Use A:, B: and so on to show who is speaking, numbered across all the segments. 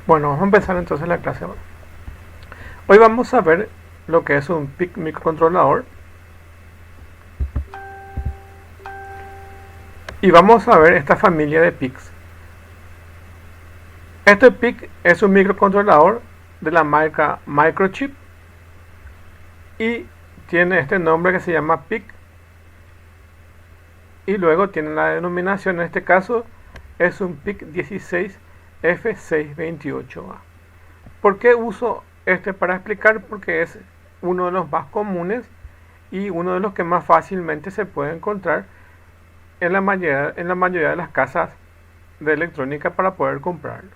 A: Bueno, vamos a empezar entonces la clase ahora. Hoy vamos a ver lo que es un PIC microcontrolador y vamos a ver esta familia de PICs. Este PIC es un microcontrolador de la marca Microchip y tiene este nombre que se llama PIC y luego tiene la denominación, en este caso es un PIC 16F628A. ¿Por qué uso este para explicar? Porque es uno de los más comunes y uno de los que más fácilmente se puede encontrar en la mayoría de las casas de electrónica para poder comprarlo.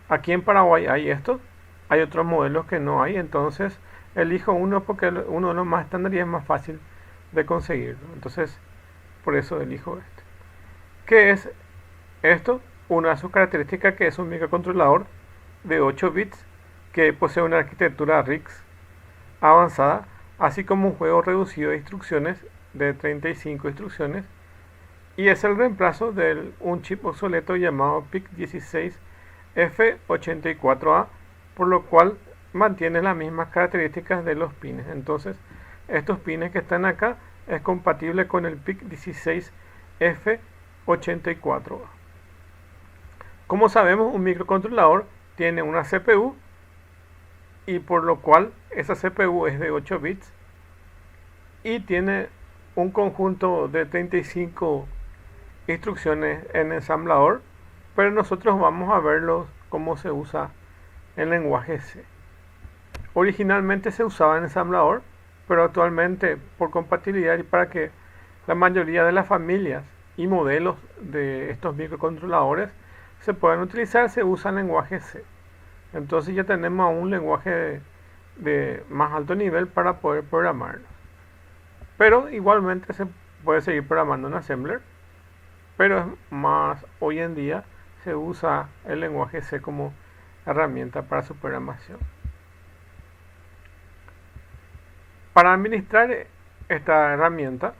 A: Aquí en Paraguay hay esto, hay otros modelos que no hay, entonces elijo uno porque uno de los más estándar y es más fácil de conseguirlo. Entonces, por eso elijo este. ¿Qué es esto? Una de sus características que es un microcontrolador de 8 bits que posee una arquitectura RISC avanzada, así como un juego reducido de instrucciones de 35 instrucciones, y es el reemplazo de un chip obsoleto llamado PIC16F84A, por lo cual mantiene las mismas características de los pines. Entonces, estos pines que están acá es compatible con el PIC16F84A. Como sabemos, un microcontrolador tiene una CPU y por lo cual esa CPU es de 8 bits y tiene un conjunto de 35 instrucciones en ensamblador, pero nosotros vamos a verlo cómo se usa en lenguaje C. Originalmente se usaba en ensamblador, pero actualmente por compatibilidad y para que la mayoría de las familias y modelos de estos microcontroladores se puedan utilizar, se usa en lenguaje C. Entonces ya tenemos un lenguaje de más alto nivel para poder programarlo. Pero igualmente se puede seguir programando en Assembler, pero es más hoy en día se usa el lenguaje C como herramienta para su programación. Para administrar esta herramienta,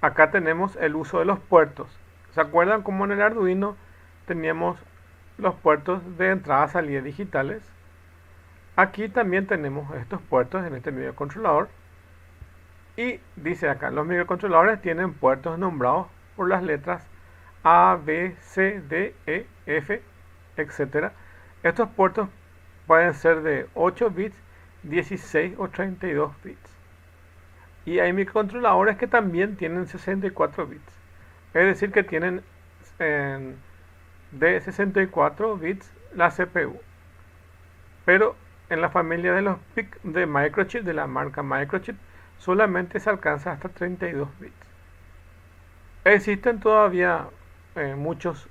A: acá tenemos el uso de los puertos. ¿Se acuerdan cómo en el Arduino teníamos los puertos de entrada y salida digitales? Aquí también tenemos estos puertos en este microcontrolador. Y dice acá, los microcontroladores tienen puertos nombrados por las letras A, B, C, D, E, F, etc. Estos puertos pueden ser de 8 bits, 16 o 32 bits. Y hay microcontroladores que también tienen 64 bits. Es decir, que tienen de 64 bits la CPU. Pero en la familia de los PIC de Microchip, de la marca Microchip, solamente se alcanza hasta 32 bits. Existen todavía muchas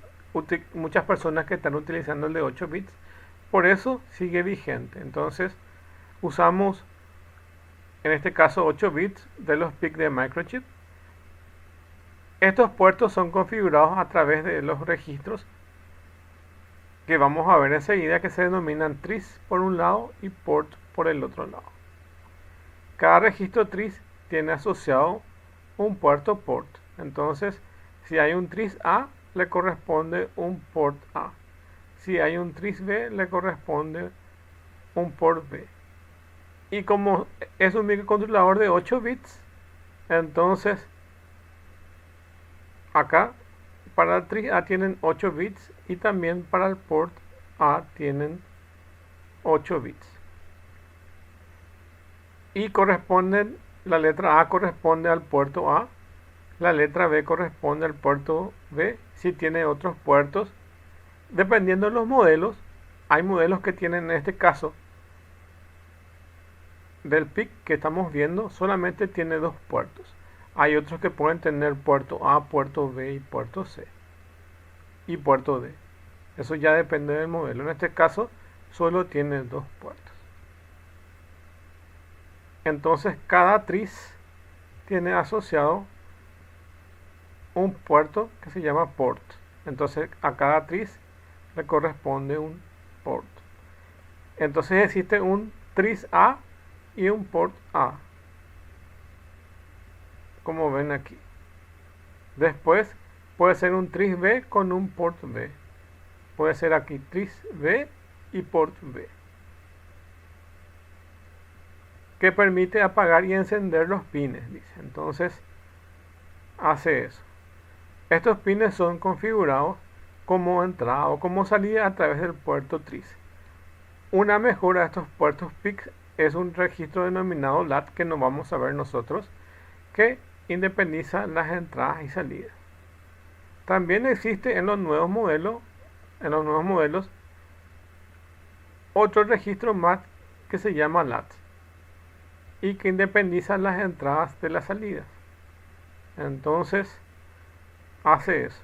A: personas que están utilizando el de 8 bits, por eso sigue vigente. Entonces usamos en este caso 8 bits de los PIC de Microchip. Estos puertos son configurados a través de los registros que vamos a ver enseguida, que se denominan tris por un lado y port por el otro lado. Cada registro tris tiene asociado un puerto port. Entonces, si hay un tris A, le corresponde un port A. Si hay un tris B, le corresponde un port B. Y como es un microcontrolador de 8 bits, entonces acá para el tris A tienen 8 bits y también para el port A tienen 8 bits. Y corresponden, la letra A corresponde al puerto A, la letra B corresponde al puerto B, si tiene otros puertos. Dependiendo de los modelos, hay modelos que tienen, en este caso del PIC que estamos viendo, solamente tiene dos puertos. Hay otros que pueden tener puerto A, puerto B y puerto C y puerto D. Eso ya depende del modelo. En este caso solo tiene dos puertos. Entonces cada tris tiene asociado un puerto que se llama port. Entonces a cada tris le corresponde un port. Entonces existe un tris A y un port A, como ven aquí. Después puede ser un tris B con un port B. puede ser aquí tris B y port B, que permite apagar y encender los pines, dice. Entonces hace eso. Estos pines son configurados como entrada o como salida a través del puerto tris. Una mejora de estos puertos PIC es un registro denominado LAT, que no vamos a ver nosotros, que independiza las entradas y salidas. También existe en los nuevos modelos otro registro más que se llama LAT y que independiza las entradas de las salidas. Entonces hace eso.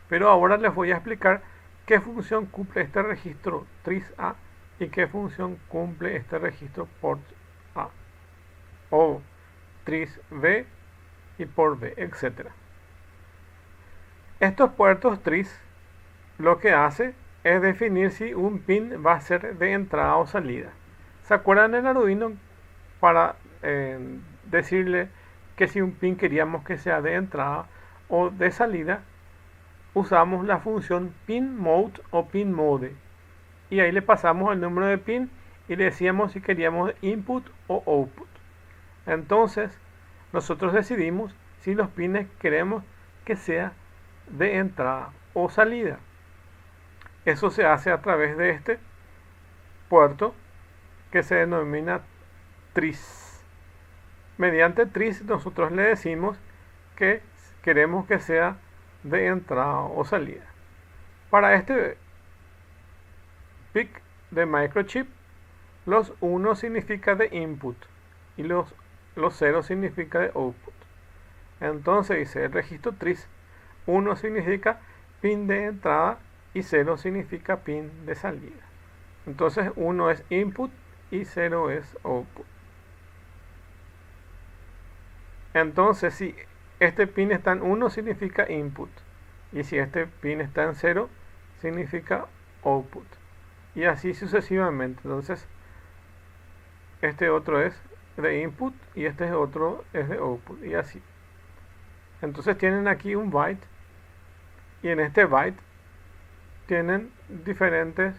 A: Pero ahora les voy a explicar qué función cumple este registro tris A y qué función cumple este registro port A o tris B y port B, etc. Estos puertos tris lo que hace es definir si un pin va a ser de entrada o salida. ¿Se acuerdan del Arduino para decirle que si un pin queríamos que sea de entrada o de salida? Usamos la función pinMode o pinMode y ahí le pasamos el número de pin y le decíamos si queríamos input o output. Entonces nosotros decidimos si los pines queremos que sea de entrada o salida. Eso se hace a través de este puerto que se denomina tris. Mediante tris nosotros le decimos que queremos que sea de entrada o salida. Para este PIC de microchip, los 1 significa de input y los 0 significa de output. Entonces dice el registro tris, 1 significa pin de entrada y 0 significa pin de salida. Entonces 1 es input y 0 es output. Entonces si este pin está en 1 significa input y si este pin está en 0 significa output y así sucesivamente. Entonces este otro es de input y este otro es de output y así. Entonces tienen aquí un byte y en este byte tienen diferentes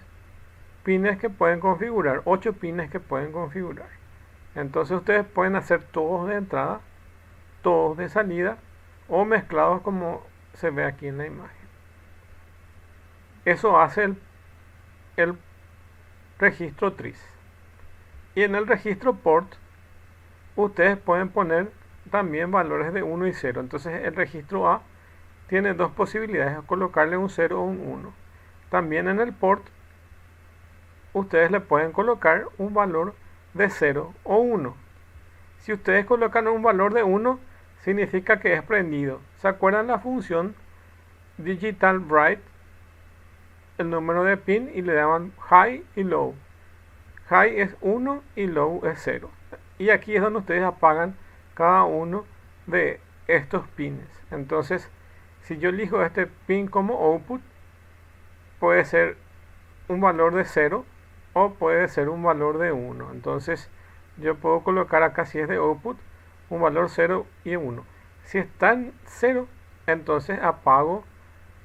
A: pines que pueden configurar, 8 pines que pueden configurar. Entonces ustedes pueden hacer todos de entrada, todos de salida o mezclados como se ve aquí en la imagen. Eso hace el registro tris. Y en el registro port ustedes pueden poner también valores de 1 y 0. Entonces el registro A tiene dos posibilidades, colocarle un 0 o un 1. También en el port ustedes le pueden colocar un valor de 0 o 1. Si ustedes colocan un valor de 1, significa que es prendido. ¿Se acuerdan la función digital bright? El número de pin y le daban high y low. High es 1 y low es 0. Y aquí es donde ustedes apagan cada uno de estos pines. Entonces, si yo elijo este pin como output, puede ser un valor de 0 o puede ser un valor de 1. Entonces, yo puedo colocar acá, si es de output, un valor 0 y 1. Si está en 0, entonces apago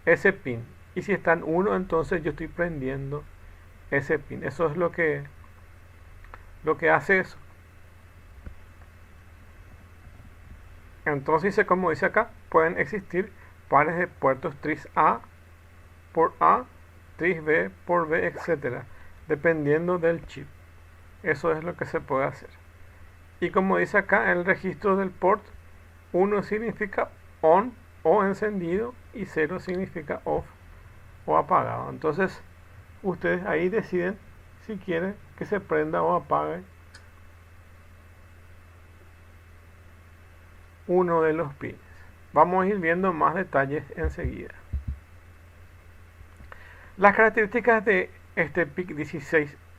A: ese pin. Y si está en 1, entonces yo estoy prendiendo ese pin. Eso es lo que hace eso. Entonces, como dice acá, pueden existir pares de puertos tris A por A, tris B por B, etc. Dependiendo del chip. Eso es lo que se puede hacer. Y como dice acá, el registro del port, 1 significa on o encendido y 0 significa off o apagado. Entonces, ustedes ahí deciden si quieren que se prenda o apague uno de los pines. Vamos a ir viendo más detalles enseguida. Las características de este PIC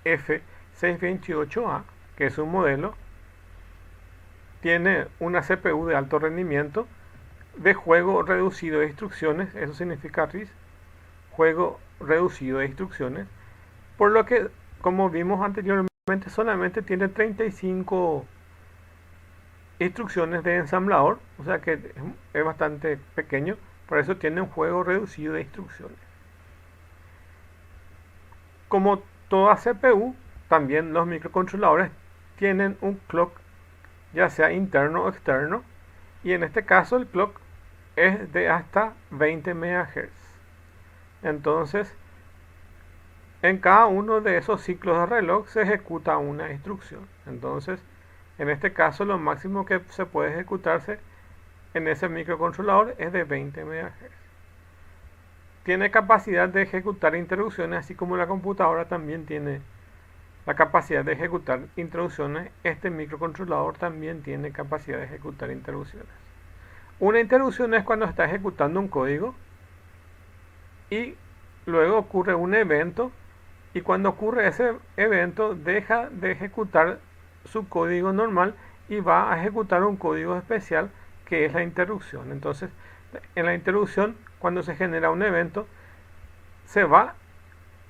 A: 16F628A, que es un modelo, tiene una CPU de alto rendimiento, de juego reducido de instrucciones, eso significa RIS, juego reducido de instrucciones, por lo que, como vimos anteriormente, solamente tiene 35 instrucciones de ensamblador, o sea que es bastante pequeño, por eso tiene un juego reducido de instrucciones. como toda CPU, también los microcontroladores tienen un clock, ya sea interno o externo, y en este caso el clock es de hasta 20 MHz. Entonces, en cada uno de esos ciclos de reloj se ejecuta una instrucción. Entonces, en este caso, lo máximo que se puede ejecutarse en ese microcontrolador es de 20 MHz. Tiene capacidad de ejecutar instrucciones, así como la computadora también tiene la capacidad de ejecutar instrucciones. Este microcontrolador también tiene capacidad de ejecutar instrucciones. Una instrucción es cuando está ejecutando un código y luego ocurre un evento, y cuando ocurre ese evento deja de ejecutar su código normal y va a ejecutar un código especial que es la interrupción. Entonces, en la interrupción, cuando se genera un evento, se va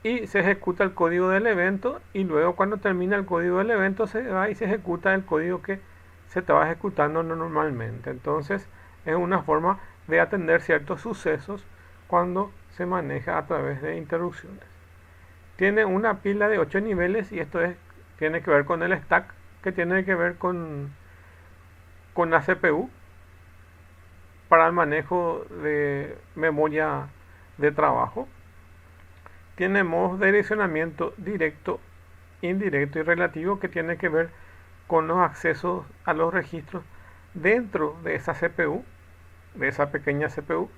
A: y se ejecuta el código del evento, y luego cuando termina el código del evento se va y se ejecuta el código que se estaba ejecutando normalmente. Entonces, es una forma de atender ciertos sucesos cuando se maneja a través de interrupciones. Tiene una pila de 8 niveles, y esto tiene que ver con el stack, que tiene que ver con la CPU para el manejo de memoria de trabajo. Tiene modos de direccionamiento directo, indirecto y relativo, que tiene que ver con los accesos a los registros dentro de esa CPU, de esa pequeña CPU.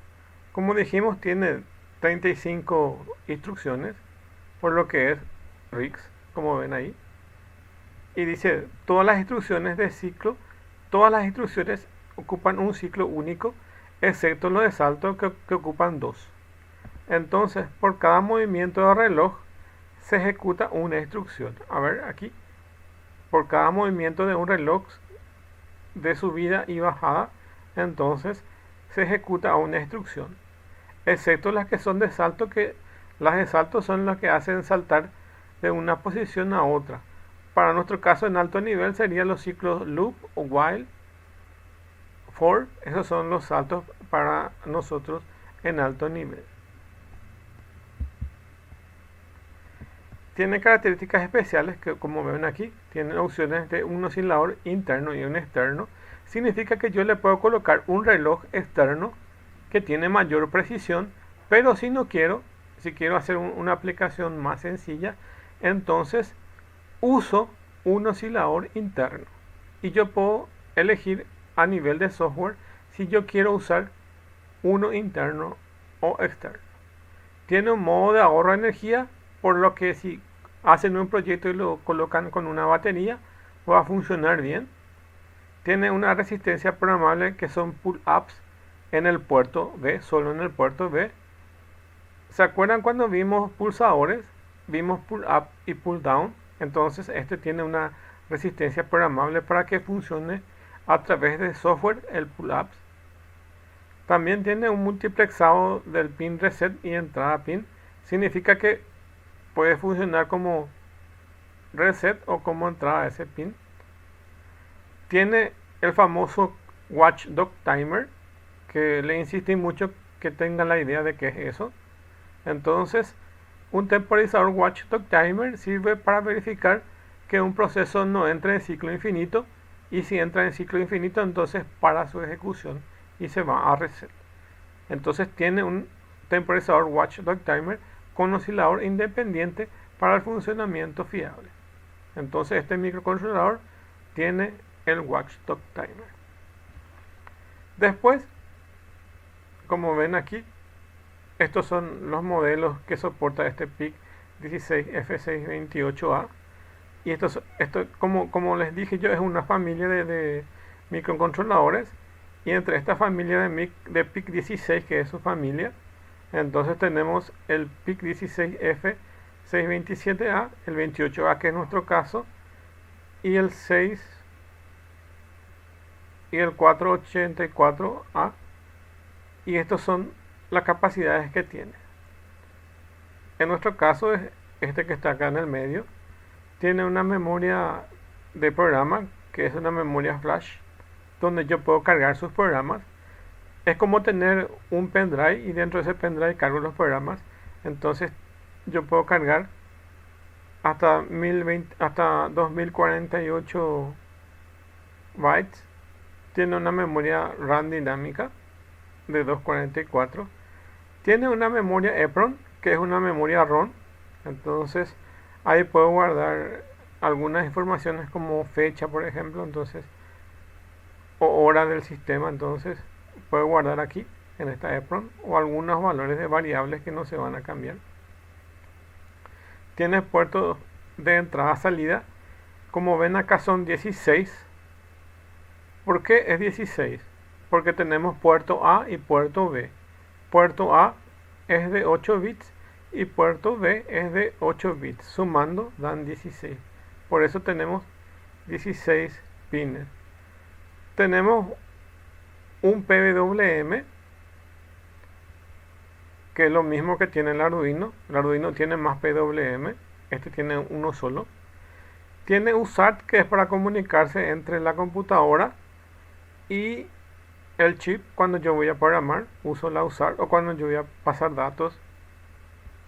A: Como dijimos, tiene 35 instrucciones, por lo que es RISC, como ven ahí. Y dice, todas las instrucciones de ciclo, todas las instrucciones ocupan un ciclo único, excepto los de salto que ocupan 2. Entonces, por cada movimiento de reloj se ejecuta una instrucción. A ver, aquí, por cada movimiento de un reloj de subida y bajada, entonces se ejecuta una instrucción, excepto las que son de salto, que las de salto son las que hacen saltar de una posición a otra. Para nuestro caso en alto nivel serían los ciclos loop o while, for. Esos son los saltos para nosotros en alto nivel. Tiene características especiales que, como ven aquí, tienen opciones de un oscilador interno y un externo. Significa que yo le puedo colocar un reloj externo que tiene mayor precisión, pero si no quiero, si quiero hacer una aplicación más sencilla, entonces uso un oscilador interno, y yo puedo elegir a nivel de software si yo quiero usar uno interno o externo. Tiene un modo de ahorro de energía, por lo que si hacen un proyecto y lo colocan con una batería, va a funcionar bien. Tiene una resistencia programable, que son pull-ups en el puerto B, solo en el puerto B. ¿Se acuerdan cuando vimos pulsadores? Vimos pull-up y pull-down. Entonces este tiene una resistencia programable para que funcione a través de software, el pull-ups. También tiene un multiplexado del pin reset y entrada pin. Significa que puede funcionar como reset o como entrada a ese pin. Tiene el famoso Watchdog Timer, que le insistí mucho que tengan la idea de qué es eso. Entonces, un temporizador Watchdog Timer sirve para verificar que un proceso no entre en ciclo infinito, y si entra en ciclo infinito, entonces para su ejecución y se va a reset. Entonces tiene un temporizador Watchdog Timer con oscilador independiente para el funcionamiento fiable. Entonces este microcontrolador tiene el Watchdog Timer. Después, como ven aquí, estos son los modelos que soporta este PIC 16F628A. Y esto como les dije yo, es una familia de microcontroladores. Y entre esta familia de PIC 16, que es su familia, entonces tenemos el PIC 16F627A, el 28A, que es nuestro caso, y el 6 y el 484A. Y estos son las capacidades que tiene. En nuestro caso es este que está acá en el medio. Tiene una memoria de programa, que es una memoria flash, donde yo puedo cargar sus programas. Es como tener un pendrive, y dentro de ese pendrive cargo los programas. Entonces yo puedo cargar hasta 1020, hasta 2048 bytes. Tiene una memoria RAM dinámica de 244. Tiene una memoria EPROM, que es una memoria ROM. Entonces ahí puedo guardar algunas informaciones como fecha, por ejemplo, entonces, o hora del sistema. Entonces puedo guardar aquí en esta EPROM o algunos valores de variables que no se van a cambiar. Tiene puertos de entrada-salida. Como ven acá son 16. ¿Por qué es 16? Porque tenemos puerto A y puerto B. Puerto A es de 8 bits y puerto B es de 8 bits. Sumando dan 16. Por eso tenemos 16 pines. Tenemos un PWM, que es lo mismo que tiene el Arduino. El Arduino tiene más PWM. Este tiene uno solo. Tiene USART, que es para comunicarse entre la computadora y el chip. Cuando yo voy a programar, uso la USART, o cuando yo voy a pasar datos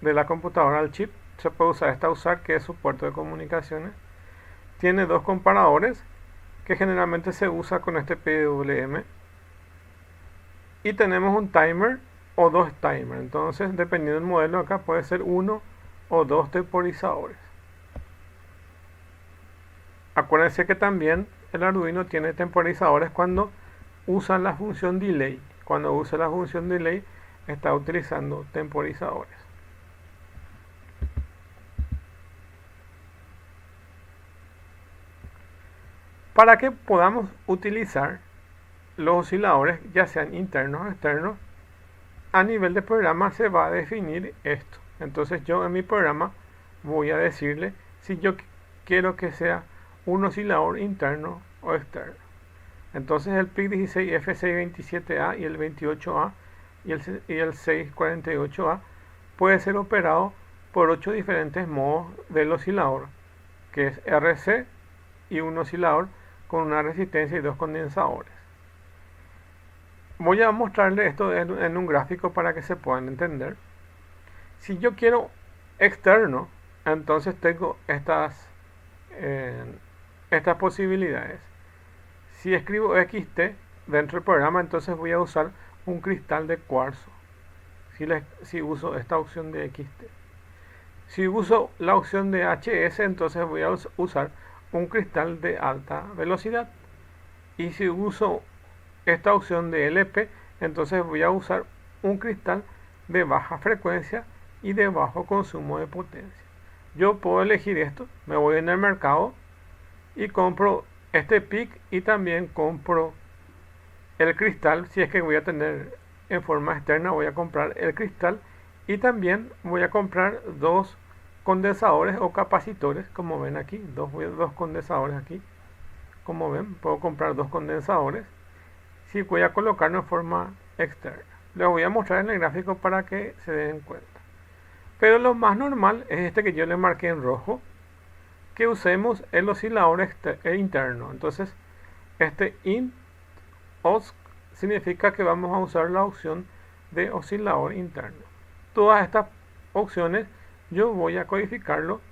A: de la computadora al chip, se puede usar esta USART, que es su puerto de comunicaciones. Tiene dos comparadores, que generalmente se usa con este PWM. Y tenemos un timer o dos timers. Entonces, dependiendo del modelo, acá puede ser uno o dos temporizadores. Acuérdense que también el Arduino tiene temporizadores cuando usa la función delay. Cuando usa la función delay está utilizando temporizadores. Para que podamos utilizar los osciladores, ya sean internos o externos, a nivel de programa se va a definir esto. Entonces yo en mi programa voy a decirle si yo quiero que sea un oscilador interno o externo. Entonces el PIC16, F627A y el 28A y el 648A puede ser operado por 8 diferentes modos del oscilador, que es RC y un oscilador con una resistencia y dos condensadores. Voy a mostrarle esto en un gráfico para que se puedan entender. Si yo quiero externo, entonces tengo estas posibilidades. Si escribo XT dentro del programa, entonces voy a usar un cristal de cuarzo. Si uso esta opción de XT. Si uso la opción de HS, entonces voy a usar un cristal de alta velocidad. Y si uso esta opción de LP, entonces voy a usar un cristal de baja frecuencia y de bajo consumo de potencia. Yo puedo elegir esto. Me voy en el mercado y compro este PIC y también compro el cristal. Si es que voy a tener en forma externa, voy a comprar el cristal y también voy a comprar dos condensadores o capacitores, como ven aquí, dos condensadores aquí. Como ven, puedo comprar dos condensadores. Si voy a colocarlo en forma externa, les voy a mostrar en el gráfico para que se den cuenta. Pero lo más normal es este que yo le marqué en rojo, que usemos el oscilador interno. Entonces este int os significa que vamos a usar la opción de oscilador interno. Todas estas opciones yo voy a codificarlo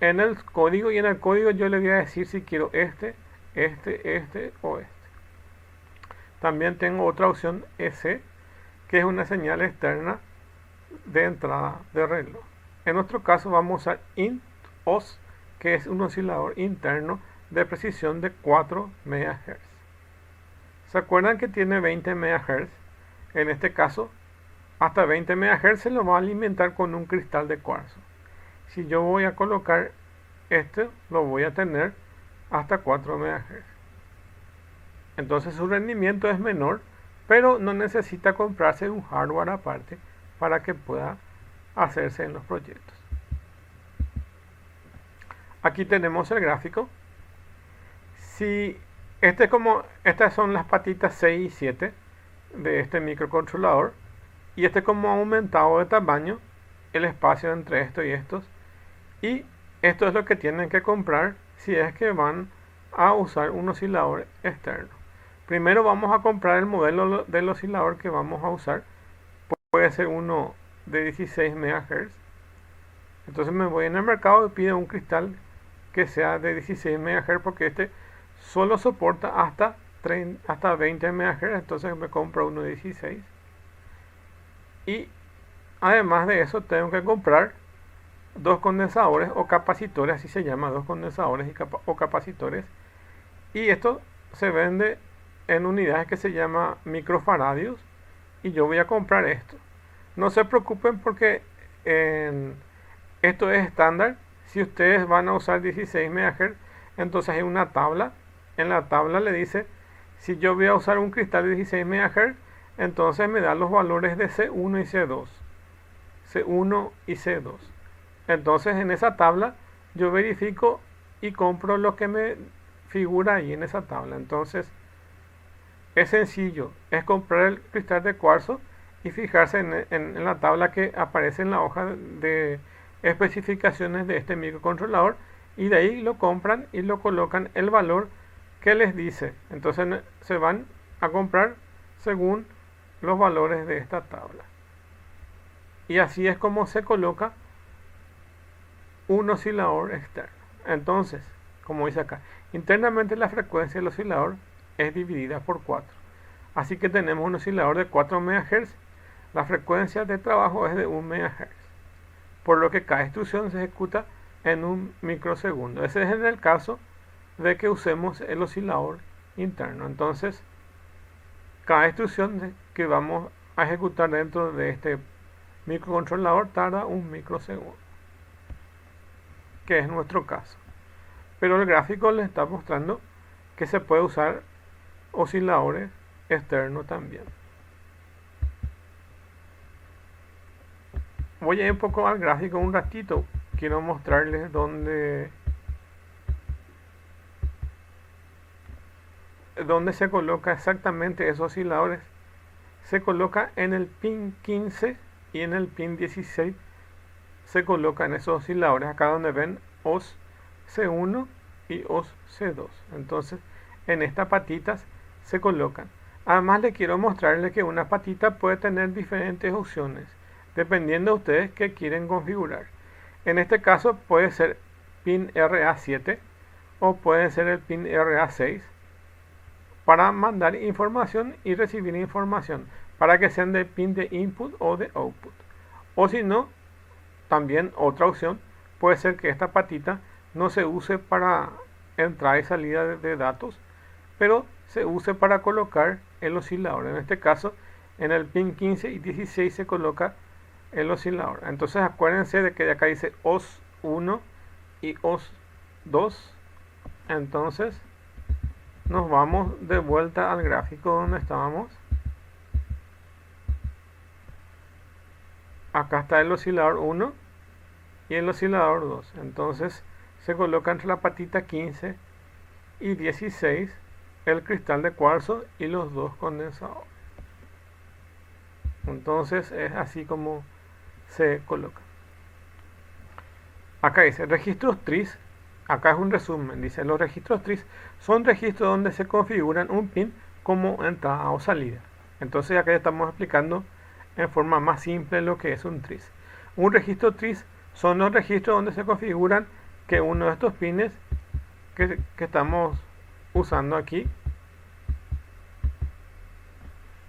A: en el código, y en el código yo le voy a decir si quiero este o este. También tengo otra opción S, que es una señal externa de entrada de reloj. En nuestro caso vamos a usar int os, que es un oscilador interno de precisión de 4 MHz. ¿Se acuerdan que tiene 20 MHz? En este caso, hasta 20 MHz se lo va a alimentar con un cristal de cuarzo. Si yo voy a colocar este, lo voy a tener hasta 4 MHz. Entonces su rendimiento es menor, pero no necesita comprarse un hardware aparte para que pueda hacerse en los proyectos. Aquí tenemos el gráfico. Si estas son las patitas 6 y 7 de este microcontrolador, y como ha aumentado de tamaño el espacio entre esto y estos, y esto es lo que tienen que comprar si es que van a usar un oscilador externo. Primero vamos a comprar el modelo del oscilador que vamos a usar. Puede ser uno de 16 MHz. Entonces me voy en el mercado y pido un cristal que sea de 16 MHz, porque este solo soporta hasta 20 MHz, entonces me compro uno de 16. Y además de eso tengo que comprar dos condensadores o capacitores, así se llama, dos condensadores o capacitores. Y esto se vende en unidades que se llama microfaradios, y yo voy a comprar esto. No se preocupen porque esto es estándar. Si ustedes van a usar 16 MHz, entonces hay una tabla. En la tabla le dice, si yo voy a usar un cristal de 16 MHz, entonces me da los valores de C1 y C2. C1 y C2. Entonces en esa tabla yo verifico y compro lo que me figura ahí en esa tabla. Entonces es sencillo, es comprar el cristal de cuarzo y fijarse en la tabla que aparece en la hoja de especificaciones de este microcontrolador, y de ahí lo compran y lo colocan el valor que les dice. Entonces se van a comprar según los valores de esta tabla. Y así es como se coloca un oscilador externo. Entonces, como dice acá, internamente la frecuencia del oscilador es dividida por 4. Así que tenemos un oscilador de 4 MHz. La frecuencia de trabajo es de 1 MHz, por lo que cada instrucción se ejecuta en un microsegundo. Ese es en el caso de que usemos el oscilador interno. Entonces, cada instrucción que vamos a ejecutar dentro de este microcontrolador tarda un microsegundo, que es nuestro caso. Pero el gráfico les está mostrando que se puede usar osciladores externos también. Voy a ir un poco al gráfico un ratito. Quiero mostrarles dónde se coloca exactamente esos osciladores. Se coloca en el pin 15 y en el pin 16 se colocan esos osciladores, acá donde ven OS C1 y OS C2. Entonces en estas patitas se colocan. Además les quiero mostrarles que una patita puede tener diferentes opciones dependiendo de ustedes que quieren configurar. En este caso puede ser pin RA7 o puede ser el pin RA6 para mandar información y recibir información, para que sean de pin de input o de output. O si no, también otra opción puede ser que esta patita no se use para entrada y salida de datos, pero se use para colocar el oscilador. En este caso, en el pin 15 y 16 se coloca el oscilador. Entonces acuérdense de que de acá dice OS 1 y OS 2. Entonces nos vamos de vuelta al gráfico donde estábamos. Acá está el oscilador 1 y el oscilador 2. Entonces se coloca entre la patita 15 y 16 el cristal de cuarzo y los dos condensadores. Entonces es así como se coloca. Acá dice registros TRIS. Acá es un resumen. Dice los registros TRIS son registros donde se configuran un pin como entrada o salida. Entonces acá estamos explicando en forma más simple lo que es un TRIS. Un registro TRIS son los registros donde se configuran que uno de estos pines que estamos usando aquí,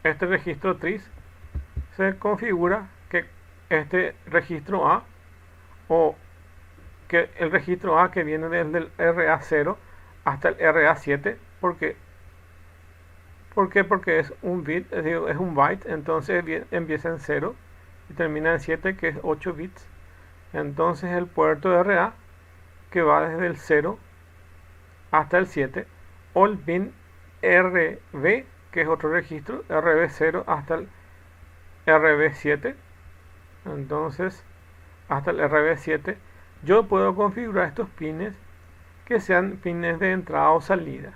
A: este registro TRIS, se configura que este registro A, o que el registro A que viene desde el RA0 hasta el RA7, ¿por qué? Porque es un bit, es un byte, entonces empieza en 0 y termina en 7, que es 8 bits. Entonces el puerto RA, que va desde el 0 hasta el 7, o el pin RB, que es otro registro, RB0 hasta el RB7. Entonces hasta el RB7 yo puedo configurar estos pines que sean pines de entrada o salida,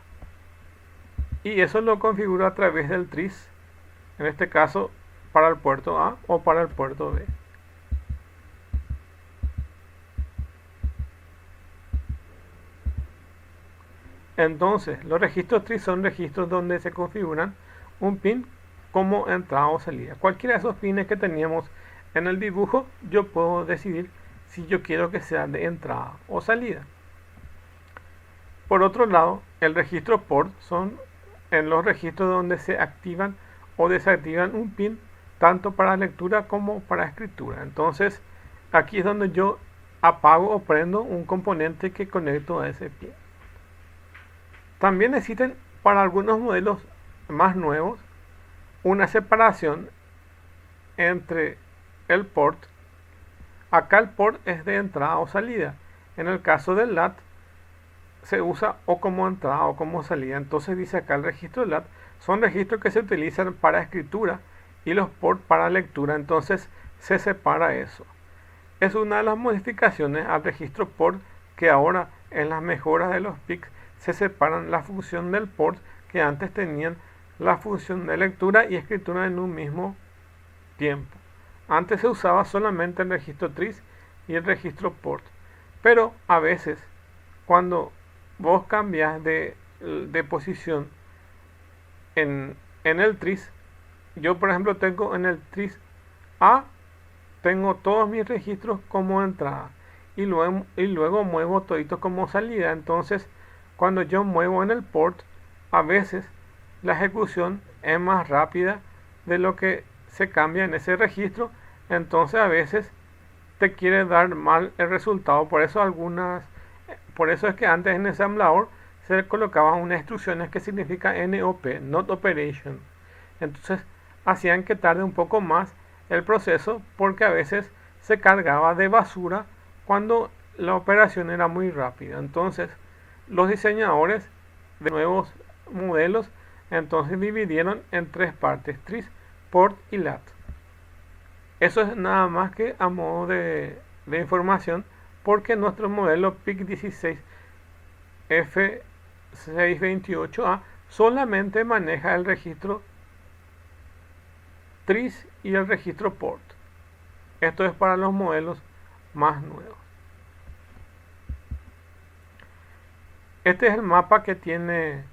A: y eso lo configuro a través del TRIS, en este caso para el puerto A o para el puerto B. Entonces los registros TRIS son registros donde se configuran un pin como entrada o salida. Cualquiera de esos pines que teníamos en el dibujo, yo puedo decidir si yo quiero que sea de entrada o salida. Por otro lado, el registro port son en los registros donde se activan o desactivan un pin tanto para lectura como para escritura. Entonces, aquí es donde yo apago o prendo un componente que conecto a ese pin. También existen para algunos modelos más nuevos una separación entre el port. Acá el port es de entrada o salida. En el caso del LAT se usa o como entrada o como salida. Entonces dice acá el registro LAT son registros que se utilizan para escritura y los ports para lectura. Entonces se separa eso. Es una de las modificaciones al registro port que ahora en las mejoras de los PICs se separan la función del port que antes tenían la función de lectura y escritura en un mismo tiempo. Antes se usaba solamente el registro tris y el registro port. Pero a veces cuando vos cambias de posición en el tris, yo por ejemplo tengo en el tris A, tengo todos mis registros como entrada y luego muevo todito como salida. Entonces cuando yo muevo en el port, a veces la ejecución es más rápida de lo que se cambia en ese registro. Entonces a veces te quiere dar mal el resultado. Por eso es que antes en ensamblador se colocaban unas instrucciones que significa NOP, Not Operation. Entonces hacían que tarde un poco más el proceso porque a veces se cargaba de basura cuando la operación era muy rápida. Entonces los diseñadores de nuevos modelos entonces dividieron en tres partes: tris, port y LAT. Eso es nada más que a modo de información, porque nuestro modelo PIC16 F628A solamente maneja el registro tris y el registro port. Esto es para los modelos más nuevos. Este es el mapa que tiene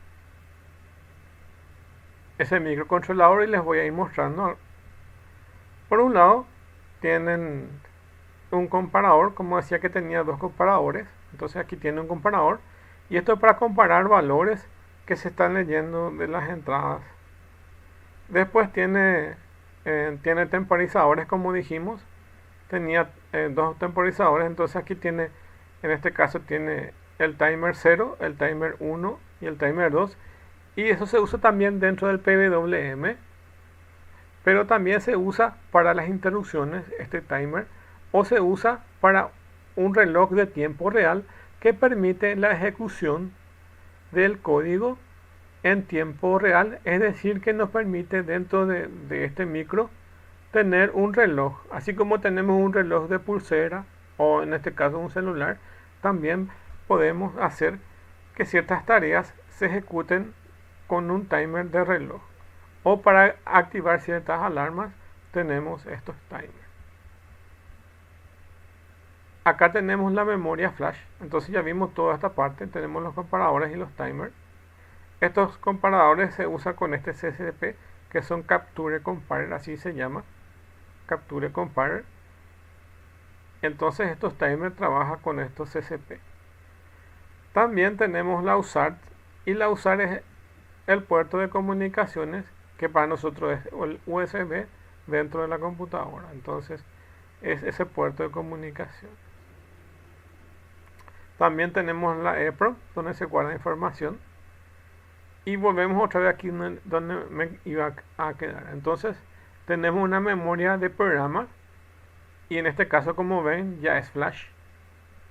A: ese microcontrolador y les voy a ir mostrando. Por un lado tienen un comparador, como decía que tenía dos comparadores. Entonces aquí tiene un comparador y esto es para comparar valores que se están leyendo de las entradas. Después tiene temporizadores, como dijimos. Tenía dos temporizadores. Entonces aquí tiene, en este caso tiene el timer 0, el timer 1 y el timer 2. Y eso se usa también dentro del PWM. Pero también se usa para las interrupciones, este timer. O se usa para un reloj de tiempo real que permite la ejecución del código en tiempo real. Es decir, que nos permite dentro de este micro tener un reloj. Así como tenemos un reloj de pulsera o en este caso un celular, también podemos hacer que ciertas tareas se ejecuten con un timer de reloj. O para activar ciertas alarmas tenemos estos timers. Acá tenemos la memoria flash. Entonces ya vimos toda esta parte. Tenemos los comparadores y los timers. Estos comparadores se usan con este CCP, que son Capture Compare, así se llama. Capture Compare. Entonces estos timers trabajan con estos CCP. También tenemos la USART. Y la USART es el puerto de comunicaciones que para nosotros es el USB dentro de la computadora. Entonces es ese puerto de comunicación. También tenemos la EEPROM, donde se guarda información. Y volvemos otra vez aquí donde me iba a quedar. Entonces tenemos una memoria de programa. Y en este caso, como ven, ya es flash.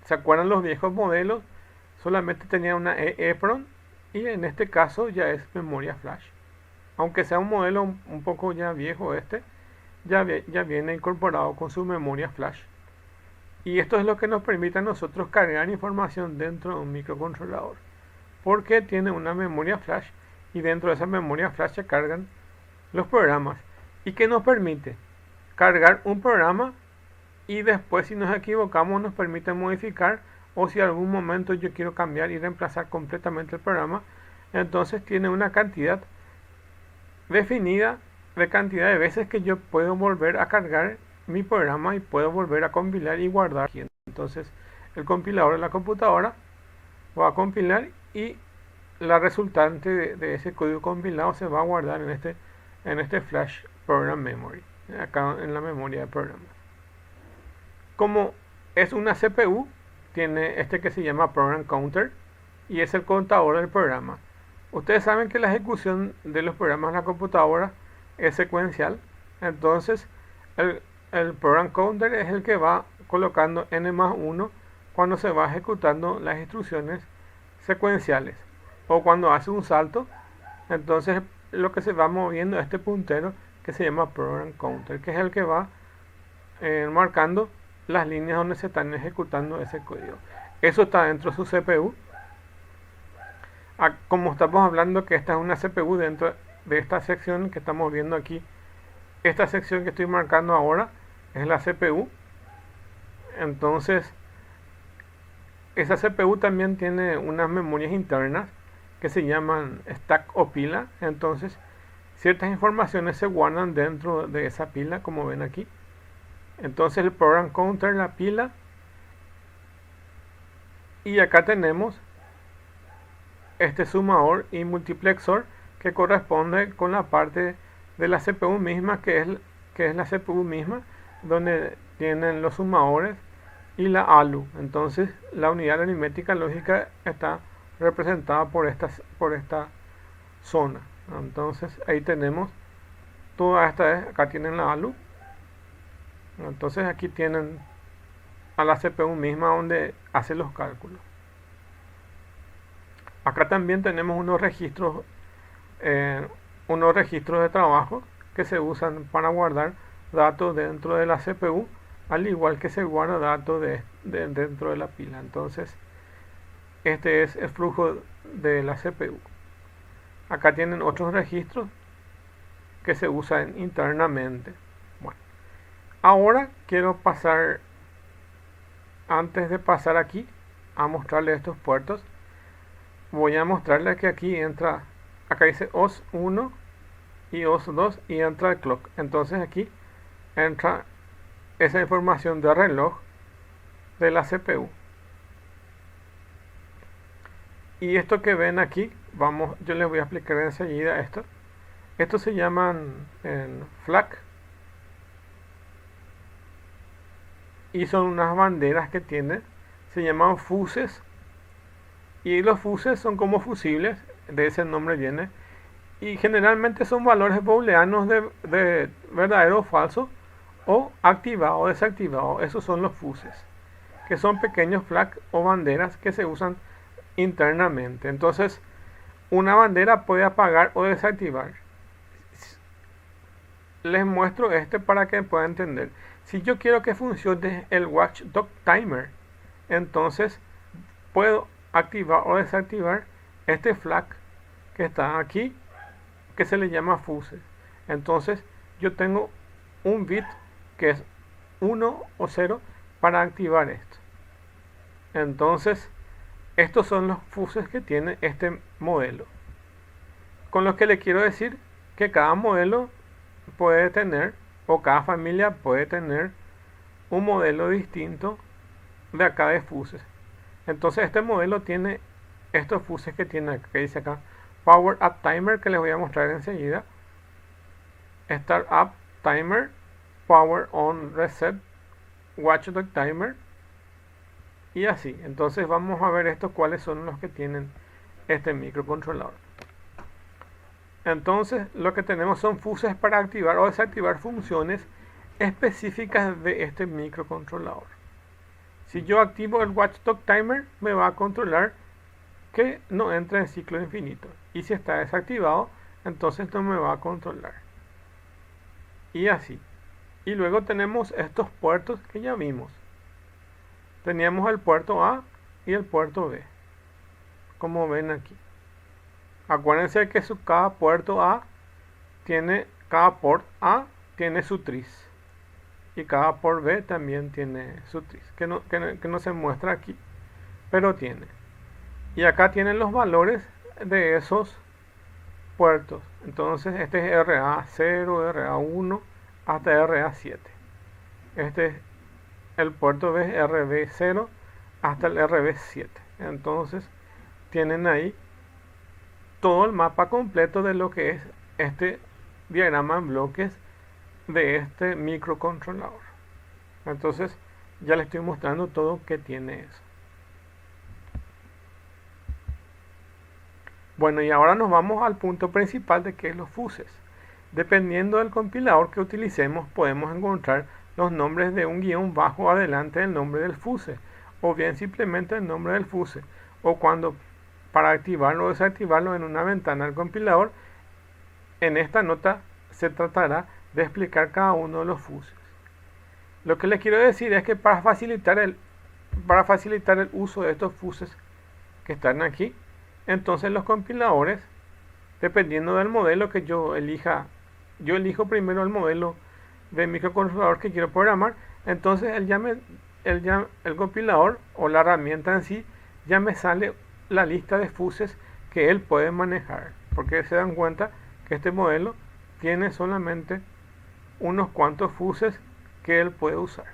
A: ¿Se acuerdan los viejos modelos? Solamente tenía una EEPROM. Y en este caso ya es memoria flash. Aunque sea un modelo un poco ya viejo ya viene incorporado con su memoria flash. Y esto es lo que nos permite a nosotros cargar información dentro de un microcontrolador. Porque tiene una memoria flash y dentro de esa memoria flash se cargan los programas. ¿Y qué nos permite? Cargar un programa y después, si nos equivocamos, nos permite modificar, o si en algún momento yo quiero cambiar y reemplazar completamente el programa, entonces tiene una cantidad definida de cantidad de veces que yo puedo volver a cargar mi programa y puedo volver a compilar y guardar. Entonces el compilador de la computadora va a compilar y la resultante de ese código compilado se va a guardar en este flash program memory, acá en la memoria de programa. Como es una CPU, tiene este que se llama program counter y es el contador del programa. Ustedes saben que la ejecución de los programas en la computadora es secuencial, entonces el program counter es el que va colocando n+1 cuando se va ejecutando las instrucciones secuenciales, o cuando hace un salto, entonces lo que se va moviendo es este puntero que se llama program counter, que es el que va marcando las líneas donde se están ejecutando ese código. Eso está dentro de su CPU. Como estamos hablando que esta es una CPU dentro de esta sección que estamos viendo aquí, esta sección que estoy marcando ahora es la CPU. Entonces esa CPU también tiene unas memorias internas que se llaman stack o pila. Entonces ciertas informaciones se guardan dentro de esa pila, como ven aquí. Entonces el program counter, la pila, y acá tenemos este sumador y multiplexor que corresponde con la parte de la CPU misma, que es la CPU misma, donde tienen los sumadores y la ALU. Entonces la unidad aritmética lógica está representada por esta zona. Entonces ahí tenemos toda esta, acá tienen la ALU. Entonces aquí tienen a la CPU misma donde hace los cálculos. Acá también tenemos unos registros de trabajo que se usan para guardar datos dentro de la CPU, al igual que se guarda datos dentro de la pila. Entonces este es el flujo de la CPU. Acá tienen otros registros que se usan internamente. Bueno, ahora quiero pasar, antes de pasar aquí a mostrarles estos puertos, voy a mostrarles que aquí entra, acá dice OS 1 y OS 2 y entra el clock. Entonces aquí entra esa información de reloj de la CPU. Y esto que ven aquí, yo les voy a explicar enseguida esto. Estos se llaman flag y son unas banderas que tienen, se llaman fuses, y los fuses son como fusibles, de ese nombre viene, y generalmente son valores booleanos de verdadero o falso, o activado o desactivado. Esos son los fuses, que son pequeños flags o banderas que se usan internamente. Entonces una bandera puede apagar o desactivar. Les muestro para que puedan entender. Si yo quiero que funcione el watchdog timer, entonces puedo activar o desactivar este flag que está aquí, que se le llama fuse. Entonces yo tengo un bit que es 1 o 0 para activar esto. Entonces estos son los fuses que tiene este modelo, con lo que le quiero decir que cada modelo puede tener, o cada familia puede tener, un modelo distinto de acá de fuses. Entonces este modelo tiene estos fuses que tiene acá, que dice acá Power Up Timer, que les voy a mostrar enseguida, Start Up Timer, Power On Reset, Watchdog Timer, y así. Entonces vamos a ver estos cuáles son los que tienen este microcontrolador. Entonces lo que tenemos son fuses para activar o desactivar funciones específicas de este microcontrolador. Si yo activo el Watchdog Timer, me va a controlar que no entre en ciclo infinito, y si está desactivado, entonces no me va a controlar, y así. Y luego tenemos estos puertos que ya vimos. Teníamos el puerto A y el puerto B, como ven aquí. Acuérdense que cada puerto A cada port A tiene su tris, y cada port B también tiene su tris, que no se muestra aquí, pero tiene. Y acá tienen los valores de esos puertos. Entonces este es RA0, RA1 hasta RA7. Este es el puerto RB0 hasta el RB7. Entonces tienen ahí todo el mapa completo de lo que es este diagrama en bloques de este microcontrolador. Entonces ya les estoy mostrando todo que tiene eso. Bueno, y ahora nos vamos al punto principal de que es los fuses. Dependiendo del compilador que utilicemos, podemos encontrar los nombres de un guión bajo adelante del nombre del fuse, o bien simplemente el nombre del fuse, o cuando para activarlo o desactivarlo en una ventana del compilador. En esta nota se tratará de explicar cada uno de los fuses. Lo que les quiero decir es que para facilitar el uso de estos fuses que están aquí, entonces los compiladores, dependiendo del modelo que yo elija, yo elijo primero el modelo de microcontrolador que quiero programar. Entonces el compilador o la herramienta en sí ya me sale la lista de fuses que él puede manejar, porque se dan cuenta que este modelo tiene solamente unos cuantos fuses que él puede usar,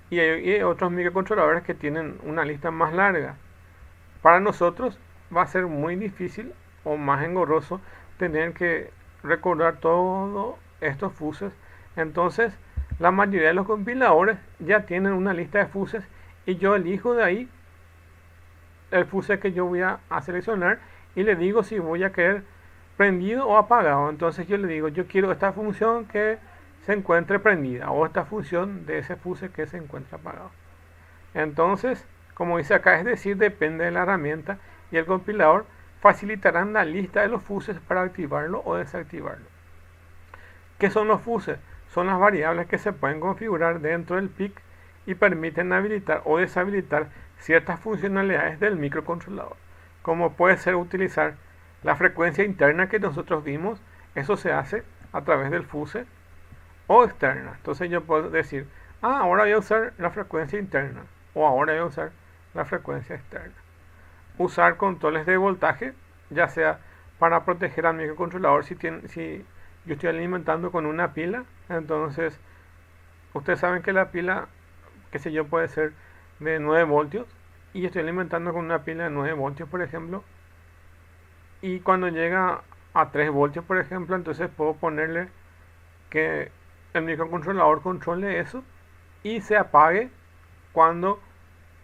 A: y hay otros microcontroladores que tienen una lista más larga. Para nosotros va a ser muy difícil o más engorroso tener que recordar todos estos fuses. Entonces la mayoría de los compiladores ya tienen una lista de fuses y yo elijo de ahí el fuse que yo voy a seleccionar y le digo si voy a querer prendido o apagado. Entonces yo le digo, yo quiero esta función que se encuentre prendida, o esta función de ese fuse que se encuentra apagado. Entonces, como dice acá, es decir, depende de la herramienta, y el compilador facilitarán la lista de los fuses para activarlo o desactivarlo. ¿Qué son los fuses? Son las variables que se pueden configurar dentro del PIC y permiten habilitar o deshabilitar ciertas funcionalidades del microcontrolador, como puede ser utilizar la frecuencia interna que nosotros vimos. Eso se hace a través del fuse, o externa. Entonces yo puedo decir, ahora voy a usar la frecuencia interna, o ahora voy a usar la frecuencia externa. Usar controles de voltaje, ya sea para proteger al microcontrolador si yo estoy alimentando con una pila. Entonces ustedes saben que la pila, qué sé yo, puede ser de 9 voltios, y estoy alimentando con una pila de 9 voltios, por ejemplo, y cuando llega a 3 voltios, por ejemplo, entonces puedo ponerle que el microcontrolador controle eso y se apague cuando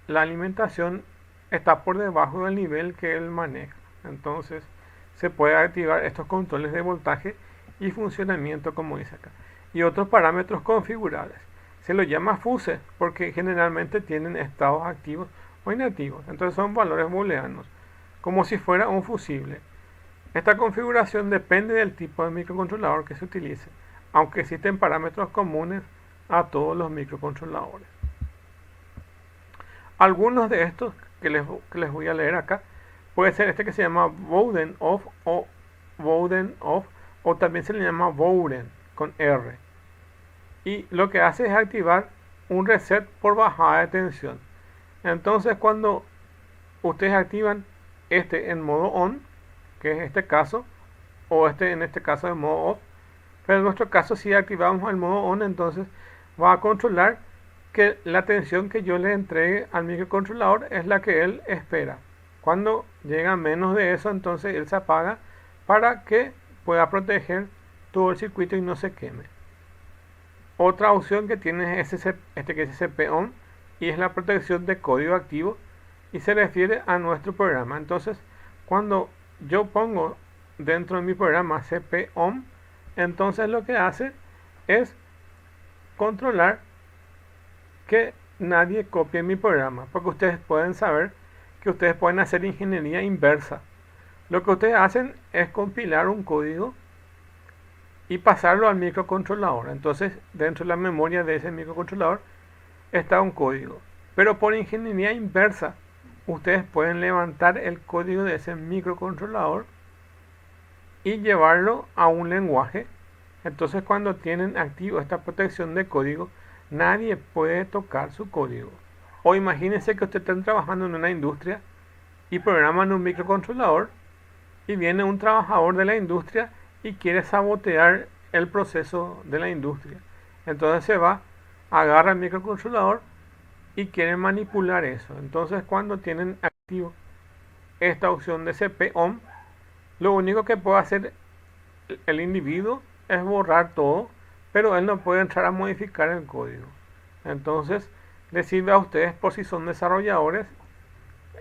A: la alimentación está por debajo del nivel que él maneja. Entonces se puede activar estos controles de voltaje y funcionamiento, como dice acá, y otros parámetros configurables. Se los llama fuse porque generalmente tienen estados activos o inactivos. Entonces son valores booleanos, como si fuera un fusible. Esta configuración depende del tipo de microcontrolador que se utilice, aunque existen parámetros comunes a todos los microcontroladores. Algunos de estos que les voy a leer acá, puede ser este que se llama Bowden Off, o también se le llama Bowden con R. Y lo que hace es activar un reset por bajada de tensión. Entonces cuando ustedes activan este en modo on, que es este caso, o en este caso en modo off, pero en nuestro caso si activamos el modo on, entonces va a controlar que la tensión que yo le entregue al microcontrolador es la que él espera. Cuando llega menos de eso, entonces él se apaga para que pueda proteger todo el circuito y no se queme. Otra opción que tiene es este que es CP-ON, y es la protección de código activo y se refiere a nuestro programa. Entonces cuando yo pongo dentro de mi programa CP-ON, entonces lo que hace es controlar que nadie copie mi programa, porque ustedes pueden saber que ustedes pueden hacer ingeniería inversa. Lo que ustedes hacen es compilar un código y pasarlo al microcontrolador. Entonces dentro de la memoria de ese microcontrolador está un código, pero por ingeniería inversa ustedes pueden levantar el código de ese microcontrolador y llevarlo a un lenguaje. Entonces cuando tienen activo esta protección de código, nadie puede tocar su código. O imagínense que ustedes están trabajando en una industria y programan un microcontrolador, y viene un trabajador de la industria y quiere sabotear el proceso de la industria. Entonces se va, agarra el microcontrolador, y quieren manipular eso. Entonces cuando tienen activo esta opción de CP ON, lo único que puede hacer el individuo es borrar todo, pero él no puede entrar a modificar el código. Entonces les sirve a ustedes, por si son desarrolladores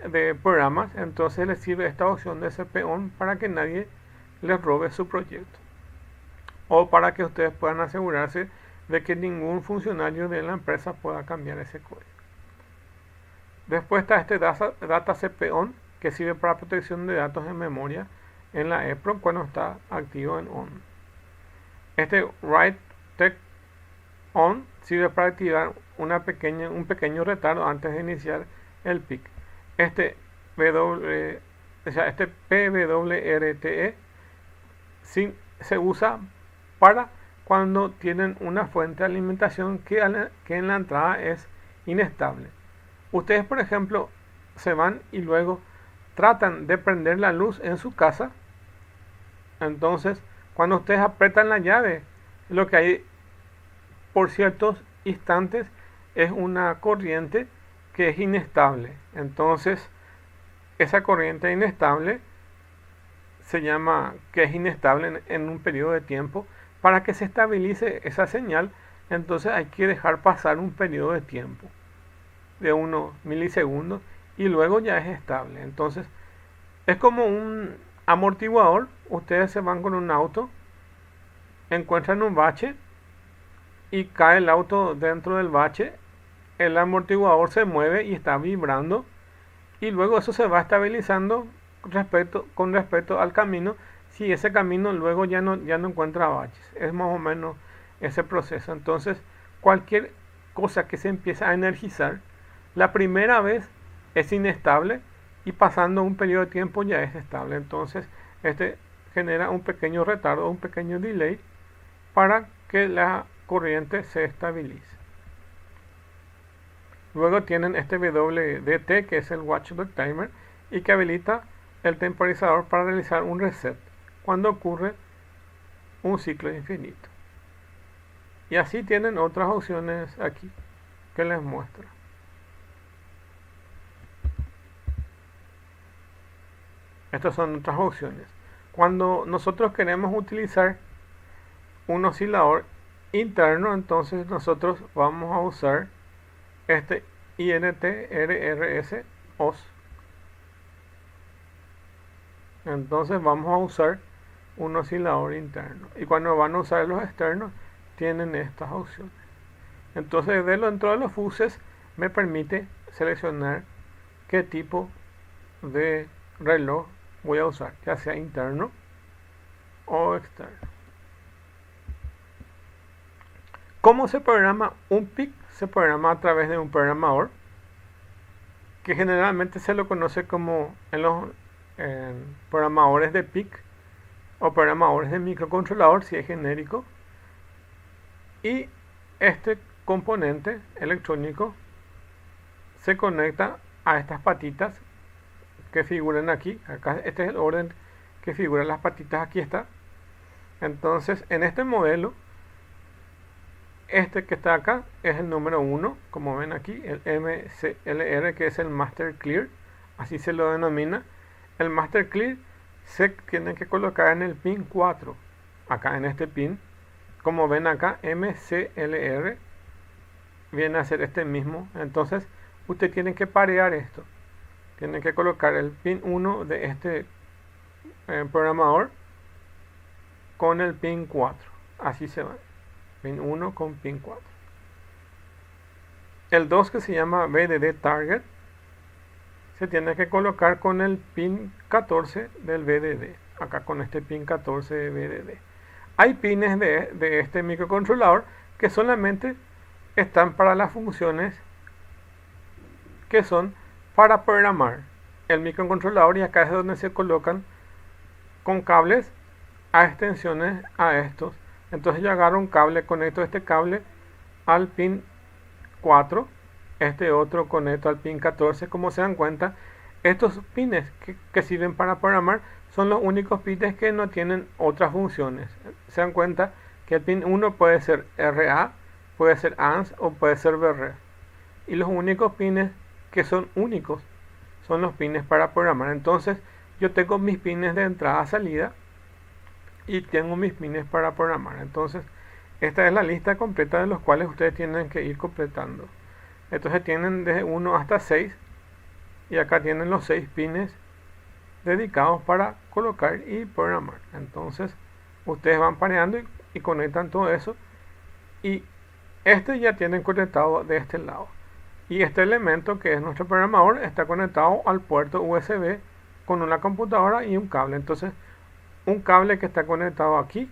A: de programas, entonces les sirve esta opción de CP ON para que nadie les robe su proyecto, o para que ustedes puedan asegurarse de que ningún funcionario de la empresa pueda cambiar ese código. Después está este Data CP ON, que sirve para protección de datos en memoria en la EEPROM cuando está activo en ON. Este Write Text ON sirve para activar un pequeño retardo antes de iniciar el PIC. Este PWRTE se usa para cuando tienen una fuente de alimentación que en la entrada es inestable. Ustedes, por ejemplo, se van y luego tratan de prender la luz en su casa. Entonces, cuando ustedes apretan la llave, lo que hay por ciertos instantes es una corriente que es inestable. Entonces, esa corriente inestable se llama que es inestable en un periodo de tiempo. Para que se estabilice esa señal, entonces hay que dejar pasar un periodo de tiempo de unos milisegundos y luego ya es estable. Entonces, es como un amortiguador. Ustedes se van con un auto, encuentran un bache y cae el auto dentro del bache, el amortiguador se mueve y está vibrando, y luego eso se va estabilizando con respecto al camino, si ese camino luego ya no encuentra baches. Es más o menos ese proceso. Entonces, cualquier cosa que se empieza a energizar, la primera vez es inestable y pasando un periodo de tiempo ya es estable. Entonces, este genera un pequeño retardo, un pequeño delay para que la corriente se estabilice. Luego tienen este WDT, que es el Watchdog Timer, y que habilita el temporizador para realizar un reset cuando ocurre un ciclo infinito. Y así tienen otras opciones aquí que les muestro. Estas son otras opciones. Cuando nosotros queremos utilizar un oscilador interno, entonces nosotros vamos a usar este INT-RRS OS. Entonces vamos a usar un oscilador interno. Y cuando van a usar los externos, tienen estas opciones. Entonces, dentro de los fuses, me permite seleccionar qué tipo de reloj voy a usar, ya sea interno o externo. ¿Cómo se programa un PIC? Se programa a través de un programador, que generalmente se lo conoce como en los programadores de PIC o programadores de microcontrolador, si es genérico. Y este componente electrónico se conecta a estas patitas que figuran aquí. Acá este es el orden que figuran las patitas, aquí está. Entonces, en este modelo, este que está acá es el número 1, como ven aquí, el MCLR, que es el Master Clear, así se lo denomina. El Master Clear se tiene que colocar en el pin 4, acá en este pin. Como ven acá, MCLR viene a ser este mismo. Entonces, usted tiene que parear esto. Tiene que colocar el pin 1 de este programador con el pin 4. Así se va. Pin 1 con pin 4. El 2, que se llama BDD Target, se tiene que colocar con el pin 14 del BDD. Acá con este pin 14 de BDD. Hay pines de este microcontrolador que solamente están para las funciones que son para programar el microcontrolador, y acá es donde se colocan con cables a extensiones a estos. Entonces yo agarro un cable, conecto este cable al pin 4, este otro conecto al pin 14. Como se dan cuenta, estos pines que sirven para programar son los únicos pines que no tienen otras funciones. Se dan cuenta que el pin 1 puede ser RA, puede ser ANS o puede ser BRF. y los únicos pines que son únicos son los pines para programar. Entonces yo tengo mis pines de entrada-salida y tengo mis pines para programar. Entonces esta es la lista completa de los cuales ustedes tienen que ir completando. Entonces tienen desde 1 hasta 6 y acá tienen los 6 pines dedicados para colocar y programar. Entonces ustedes van pareando y conectan todo eso, y este ya tienen conectado de este lado, y este elemento que es nuestro programador está conectado al puerto USB con una computadora y un cable. Entonces un cable que está conectado aquí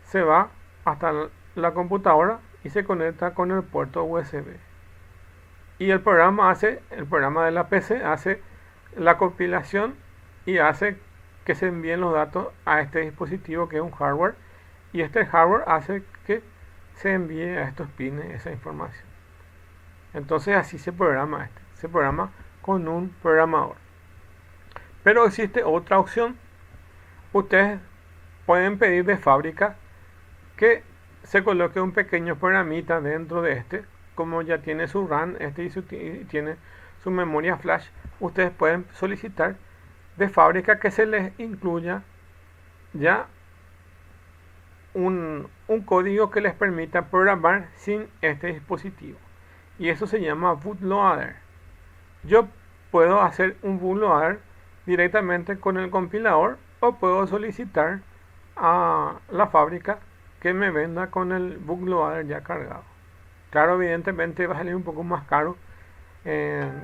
A: se va hasta la computadora y se conecta con el puerto USB, y el programa de la PC hace la compilación y hace que se envíen los datos a este dispositivo que es un hardware, y este hardware hace que se envíe a estos pines esa información. Entonces así se programa se programa con un programador. Pero existe otra opción. Ustedes pueden pedir de fábrica que se coloque un pequeño programita dentro de como ya tiene su RAM y tiene su memoria flash. Ustedes pueden solicitar de fábrica que se les incluya ya un código que les permita programar sin este dispositivo, y eso se llama bootloader. Yo puedo hacer un bootloader directamente con el compilador, o puedo solicitar a la fábrica que me venda con el bootloader ya cargado. Claro, evidentemente va a salir un poco más caro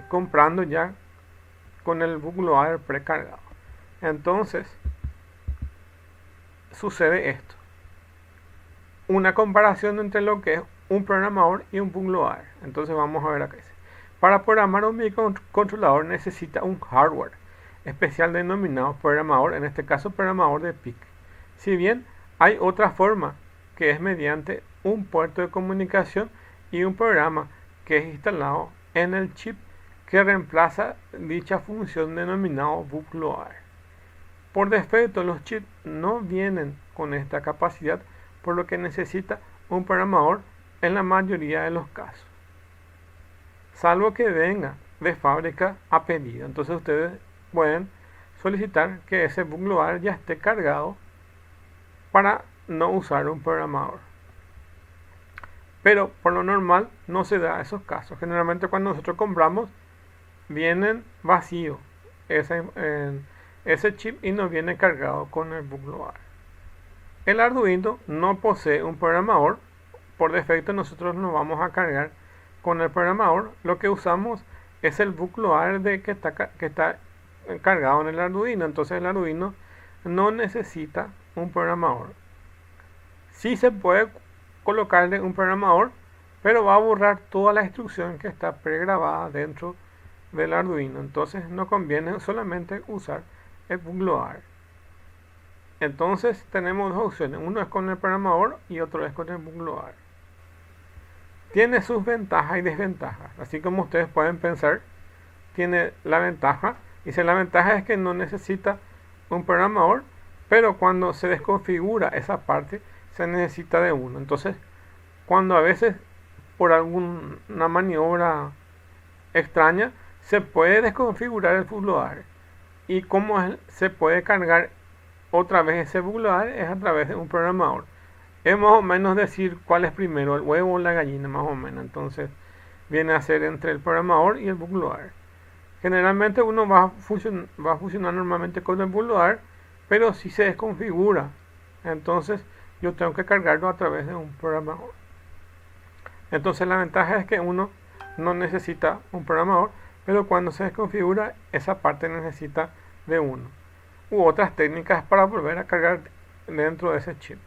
A: comprando ya con el bootloader precargado. Entonces sucede esto: una comparación entre lo que es un programador y un bootloader. Entonces vamos a ver acá. Para programar un microcontrolador necesita un hardware especial denominado programador, en este caso programador de PIC. Si bien hay otra forma, que es mediante un puerto de comunicación y un programa que es instalado en el chip que reemplaza dicha función denominado bootloader. Por defecto los chips no vienen con esta capacidad, por lo que necesita un programador en la mayoría de los casos, salvo que venga de fábrica a pedido. Entonces ustedes pueden solicitar que ese bootloader ya esté cargado para no usar un programador. Pero por lo normal no se da esos casos. Generalmente cuando nosotros compramos vienen vacío ese chip y no viene cargado con el bootloader. El Arduino no posee un programador. Por defecto nosotros nos vamos a cargar con el programador. Lo que usamos es el bootloader que está cargado en el Arduino. Entonces el Arduino no necesita un programador. Sí se puede colocarle un programador, pero va a borrar toda la instrucción que está pregrabada dentro del Arduino. Entonces no conviene solamente usar el bootloader. Entonces tenemos dos opciones: uno es con el programador y otro es con el bootloader. Tiene sus ventajas y desventajas. Así como ustedes pueden pensar, tiene la ventaja. Dice, la ventaja es que no necesita un programador, pero cuando se desconfigura esa parte se necesita de uno. Entonces, cuando a veces por alguna maniobra extraña se puede desconfigurar el bootloader, y cómo se puede cargar otra vez ese bootloader es a través de un programador. Es más o menos decir cuál es primero, el huevo o la gallina, más o menos. Entonces viene a ser entre el programador y el bootloader. Generalmente uno va a funcionar normalmente con el bootloader, pero si se desconfigura, entonces yo tengo que cargarlo a través de un programador. Entonces la ventaja es que uno no necesita un programador, pero cuando se desconfigura esa parte necesita de uno u otras técnicas para volver a cargar dentro de ese chip.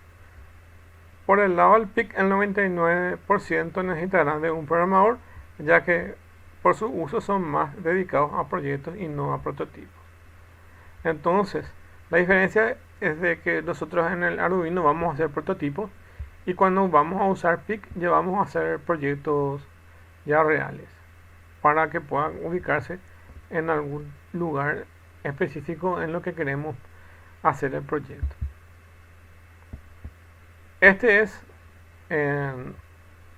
A: Por el lado del PIC, el 99% necesitará de un programador, ya que por su uso son más dedicados a proyectos y no a prototipos. Entonces la diferencia es de que nosotros en el Arduino vamos a hacer prototipos, y cuando vamos a usar PIC ya vamos a hacer proyectos ya reales, para que puedan ubicarse en algún lugar específico en lo que queremos hacer el proyecto. Este es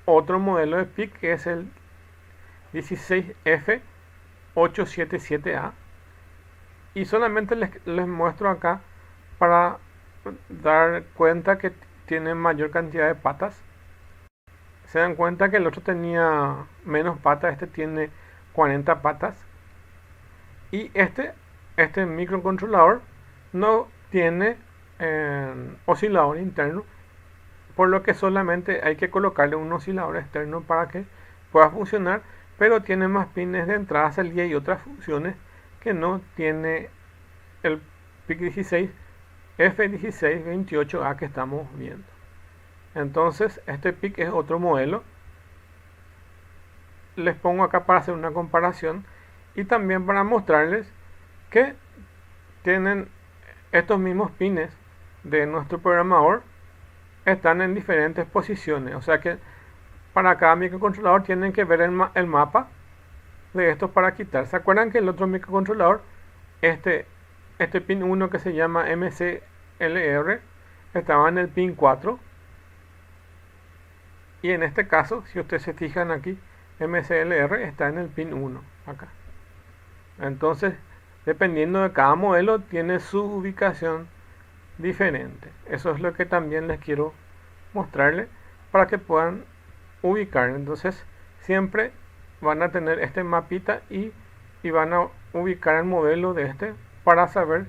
A: otro modelo de PIC, que es el 16F877A, y solamente les muestro acá para dar cuenta que tiene mayor cantidad de patas. Se dan cuenta que el otro tenía menos patas, este tiene 40 patas. Y este microcontrolador no tiene oscilador interno, por lo que solamente hay que colocarle un oscilador externo para que pueda funcionar, pero tiene más pines de entrada, salida y otras funciones que no tiene el PIC16 F1628A que estamos viendo. Entonces este PIC es otro modelo. Les pongo acá para hacer una comparación y también para mostrarles que tienen estos mismos pines de nuestro programador, están en diferentes posiciones. O sea que para cada microcontrolador tienen que ver el mapa de estos para quitar. ¿Se acuerdan que el otro microcontrolador, este pin 1 que se llama MCLR, estaba en el pin 4? Y en este caso, si ustedes se fijan aquí, MCLR está en el pin 1 acá. Entonces, dependiendo de cada modelo, tiene su ubicación diferente. Eso es lo que también les quiero mostrarles para que puedan ubicar. Entonces, siempre van a tener este mapita y van a ubicar el modelo de este para saber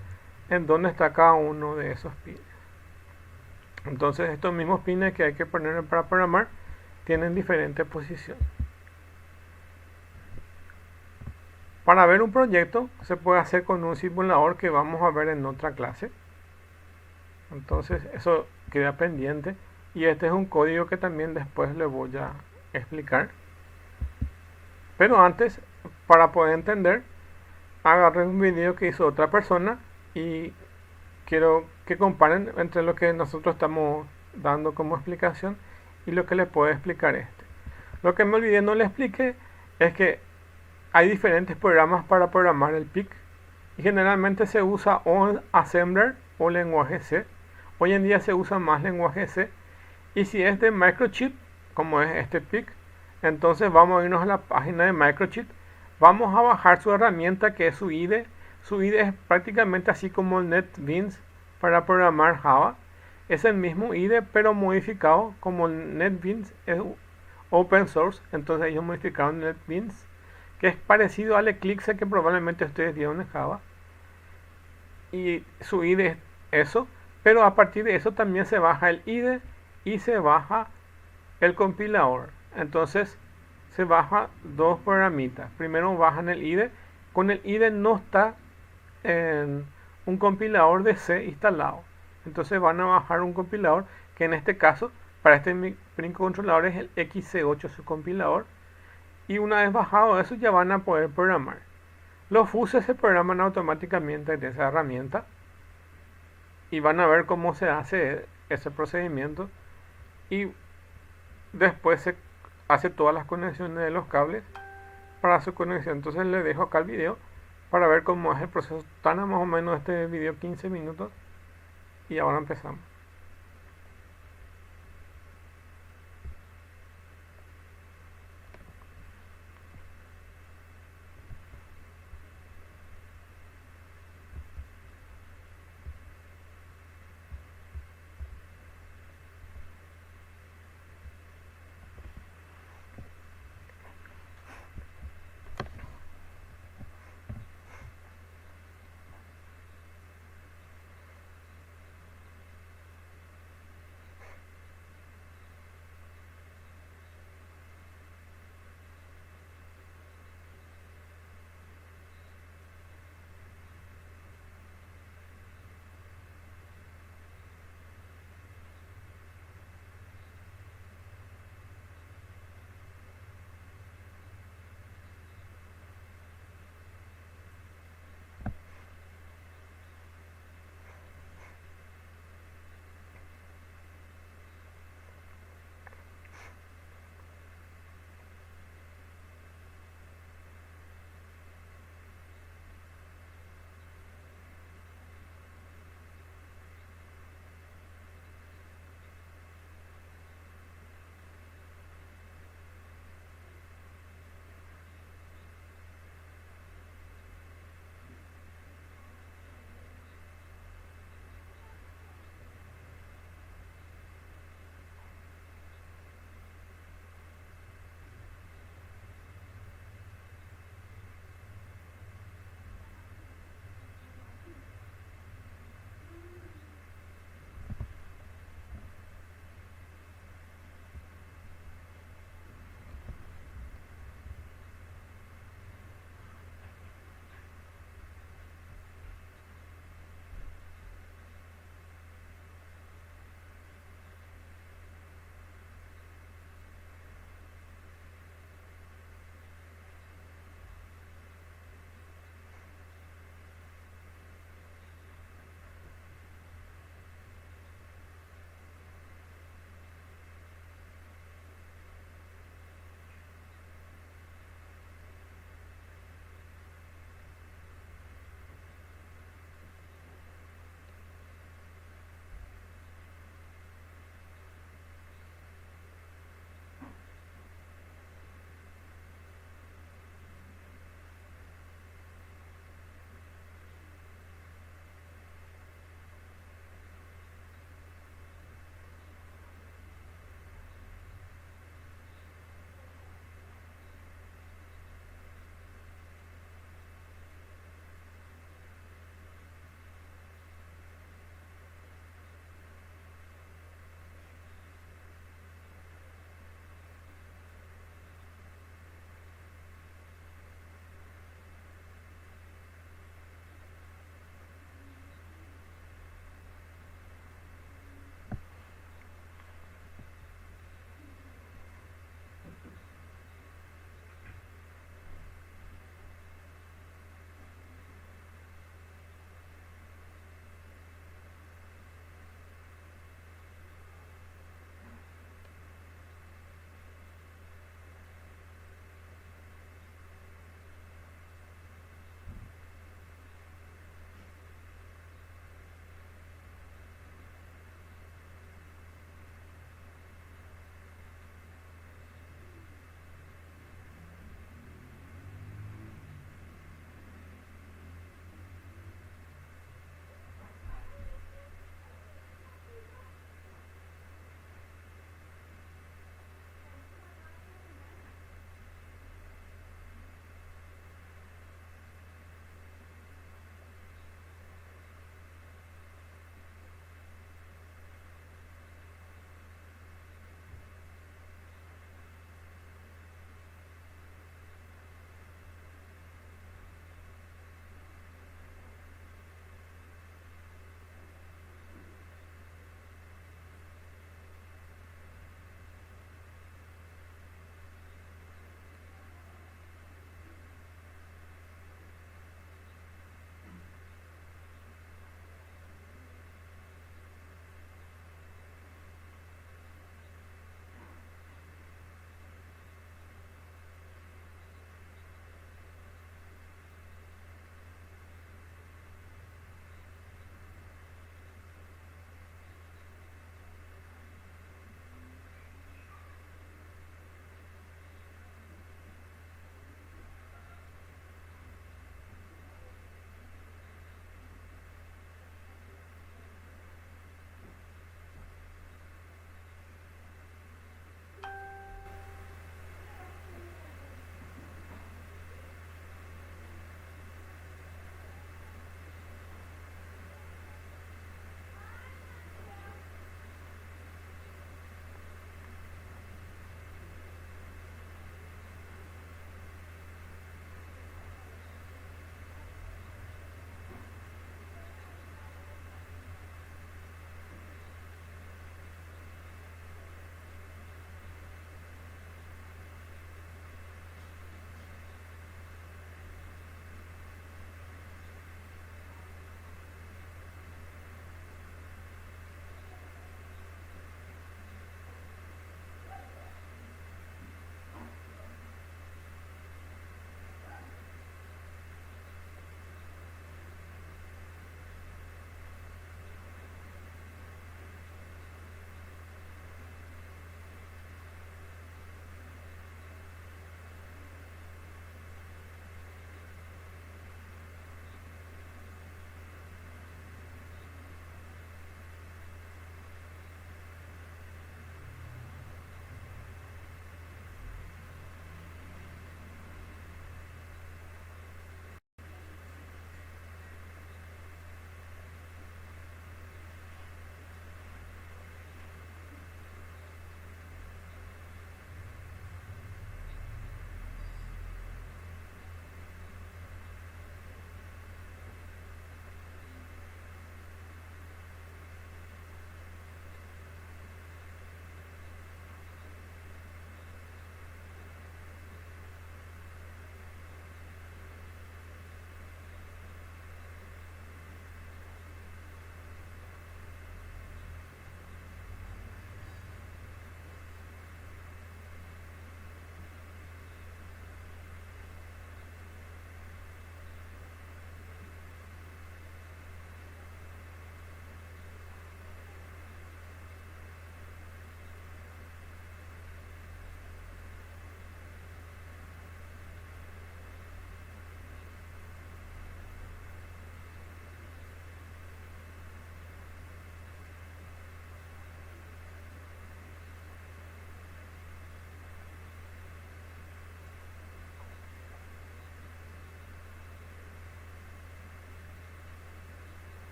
A: en dónde está cada uno de esos pines. Entonces, estos mismos pines que hay que poner para programar tienen diferentes posiciones. Para ver un proyecto se puede hacer con un simulador que vamos a ver en otra clase. Entonces eso queda pendiente, y este es un código que también después les voy a explicar. Pero antes, para poder entender, agarré un video que hizo otra persona y quiero que comparen entre lo que nosotros estamos dando como explicación y lo que les puede explicar este. Lo que me olvidé no le expliqué es que hay diferentes programas para programar el PIC y generalmente se usa o Assembler o lenguaje C. Hoy en día se usa más lenguaje C, y si es de Microchip, como es este PIC, entonces vamos a irnos a la página de Microchip, vamos a bajar su herramienta que es su IDE. Su IDE es prácticamente así como el NetBeans para programar Java. Es el mismo IDE pero modificado. Como el NetBeans es open source, entonces ellos modificaron NetBeans, que es parecido al Eclipse que probablemente ustedes dieron en Java, y su IDE es eso, pero a partir de eso también se baja el IDE y se baja el compilador. Entonces se baja dos programitas. Primero bajan el IDE. Con el IDE no está en un compilador de C instalado, entonces van a bajar un compilador que en este caso para este microcontrolador es el XC8 su compilador, y una vez bajado eso ya van a poder programar. Los fuses se programan automáticamente de esa herramienta y van a ver cómo se hace ese procedimiento, y después se hace todas las conexiones de los cables para su conexión. Entonces les dejo acá el video para ver cómo es el proceso. Tan más o menos este video 15 minutos y ahora empezamos.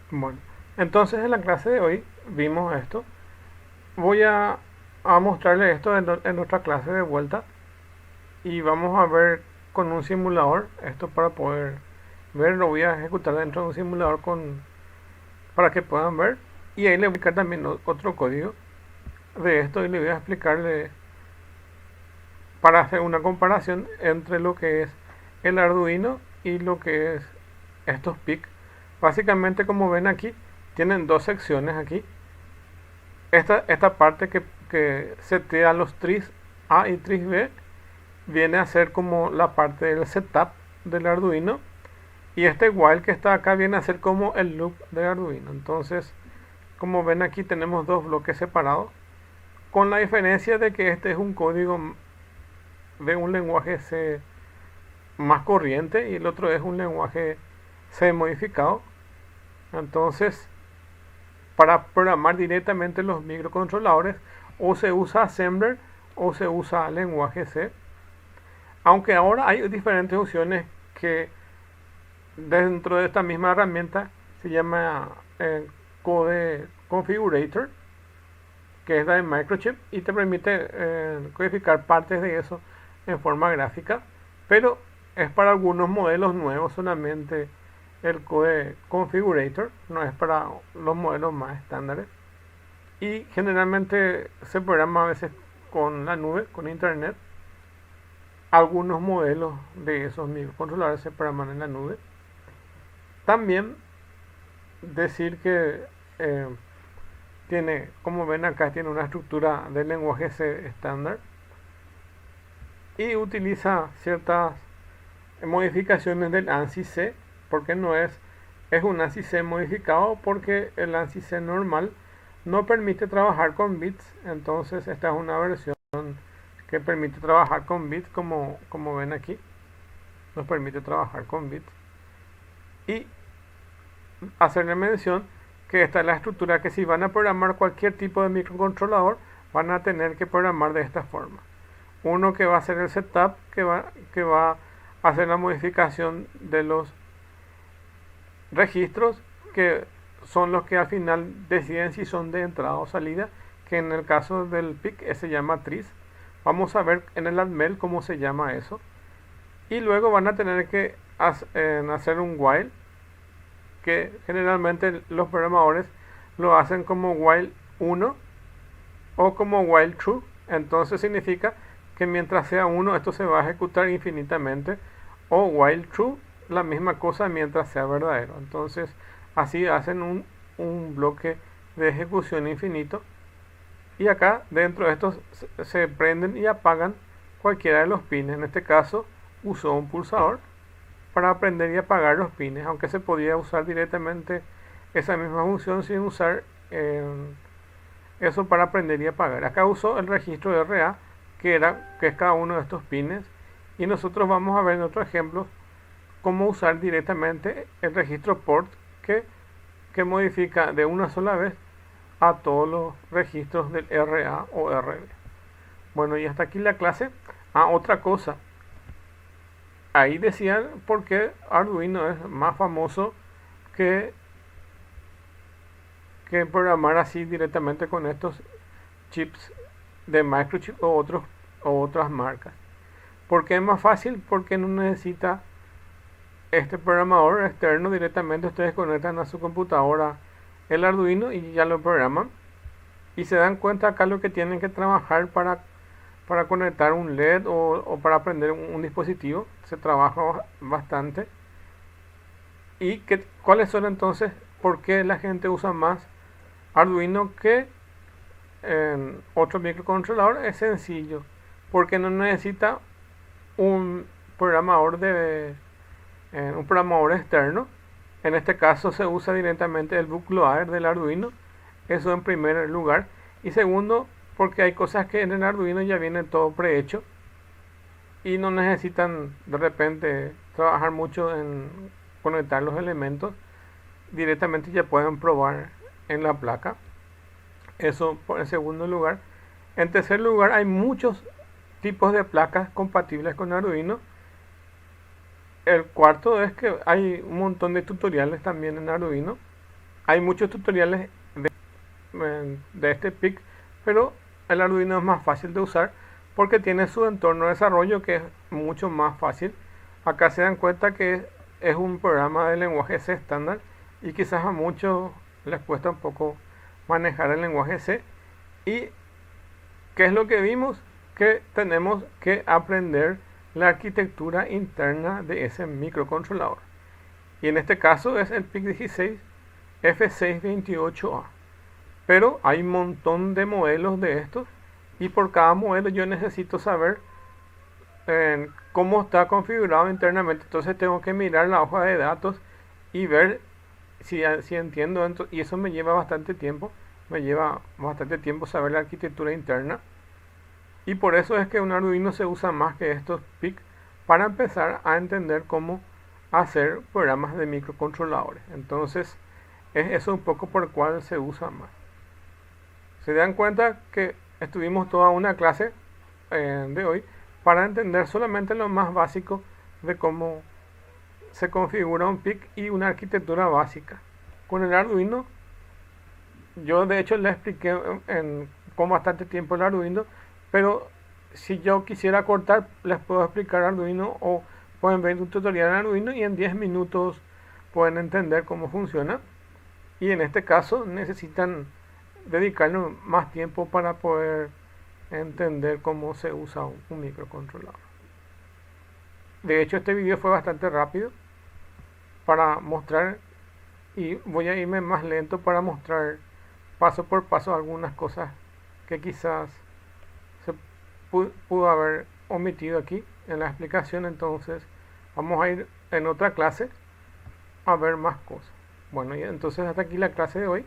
A: Bueno, entonces en la clase de hoy vimos esto. Voy a mostrarle esto en otra clase de vuelta y vamos a ver con un simulador esto para poder ver. Lo voy a ejecutar dentro de un simulador para que puedan ver, y ahí le voy a explicar también otro código de esto y le voy a explicarle para hacer una comparación entre lo que es el Arduino y lo que es estos PIC. Básicamente, como ven aquí, tienen dos secciones aquí. Esta parte que setea los tris A y tris B viene a ser como la parte del setup del Arduino, y este while que está acá viene a ser como el loop del Arduino. Entonces, como ven aquí, tenemos dos bloques separados, con la diferencia de que este es un código de un lenguaje C más corriente y el otro es un lenguaje C modificado. Entonces, para programar directamente los microcontroladores, o se usa Assembler o se usa lenguaje C. Aunque ahora hay diferentes opciones que dentro de esta misma herramienta se llama Code Configurator, que es la de Microchip, y te permite codificar partes de eso en forma gráfica, pero es para algunos modelos nuevos solamente el Code Configurator, no es para los modelos más estándares, y generalmente se programa a veces con la nube, con internet. Algunos modelos de esos microcontroladores se programan en la nube. También decir que tiene, como ven acá, tiene una estructura de lenguaje C estándar y utiliza ciertas modificaciones del ANSI C, porque no es un ANSI C modificado, porque el ANSI C normal no permite trabajar con bits. Entonces esta es una versión que permite trabajar con bits, como ven aquí, nos permite trabajar con bits. Y hacerle mención que esta es la estructura que si van a programar cualquier tipo de microcontrolador, van a tener que programar de esta forma. Uno que va a hacer el setup, que va a hacer la modificación de los registros, que son los que al final deciden si son de entrada o salida, que en el caso del PIC se llama tris. Vamos a ver en el ADMEL cómo se llama eso. Y luego van a tener que hacer un while, que generalmente los programadores lo hacen como while 1 o como while true. Entonces significa que mientras sea 1 esto se va a ejecutar infinitamente, o while true, la misma cosa mientras sea verdadero. Entonces así hacen un bloque de ejecución infinito, y acá dentro de estos se prenden y apagan cualquiera de los pines. En este caso usó un pulsador para prender y apagar los pines, aunque se podía usar directamente esa misma función sin usar eso para prender y apagar. Acá usó el registro de RA, que es cada uno de estos pines, y nosotros vamos a ver en otro ejemplo cómo usar directamente el registro port, que modifica de una sola vez a todos los registros del RA o RB. Bueno, y hasta aquí la clase. Otra cosa, ahí decían por qué Arduino es más famoso que programar así directamente con estos chips de Microchip o otras marcas. ¿Por qué es más fácil? Porque no necesita este programador externo. Directamente ustedes conectan a su computadora el Arduino y ya lo programan, y se dan cuenta acá lo que tienen que trabajar para conectar un LED o para prender un dispositivo. Se trabaja bastante. ¿Y cuáles son entonces? ¿Por qué la gente usa más Arduino que otro microcontrolador? Es sencillo, porque no necesita un programador externo. En este caso se usa directamente el bootloader del Arduino. Eso en primer lugar. Y segundo, porque hay cosas que en el Arduino ya viene todo prehecho y no necesitan de repente trabajar mucho en conectar los elementos. Directamente ya pueden probar en la placa. Eso en segundo lugar. En tercer lugar, hay muchos tipos de placas compatibles con Arduino. El cuarto es que hay un montón de tutoriales también en Arduino. Hay muchos tutoriales de este PIC, pero el Arduino es más fácil de usar porque tiene su entorno de desarrollo que es mucho más fácil. Acá se dan cuenta que es un programa de lenguaje C estándar y quizás a muchos les cuesta un poco manejar el lenguaje C. ¿Y qué es lo que vimos? Que tenemos que aprender la arquitectura interna de ese microcontrolador. Y en este caso es el PIC16 F628A. Pero hay un montón de modelos de estos y por cada modelo yo necesito saber cómo está configurado internamente. Entonces tengo que mirar la hoja de datos y ver si entiendo. Y eso me lleva bastante tiempo. Me lleva bastante tiempo saber la arquitectura interna. Y por eso es que un Arduino se usa más que estos PIC para empezar a entender cómo hacer programas de microcontroladores. Entonces es eso un poco por el cual se usa más. Se dan cuenta que estuvimos toda una clase de hoy para entender solamente lo más básico de cómo se configura un PIC y una arquitectura básica. Con el Arduino, yo de hecho le expliqué con bastante tiempo el Arduino, pero si yo quisiera cortar, les puedo explicar Arduino o pueden ver un tutorial en Arduino y en 10 minutos pueden entender cómo funciona. Y en este caso necesitan dedicarle más tiempo para poder entender cómo se usa un microcontrolador. De hecho, este video fue bastante rápido para mostrar y voy a irme más lento para mostrar paso por paso algunas cosas que quizás se pudo haber omitido aquí en la explicación. Entonces vamos a ir en otra clase a ver más cosas. Bueno, y entonces hasta aquí la clase de hoy.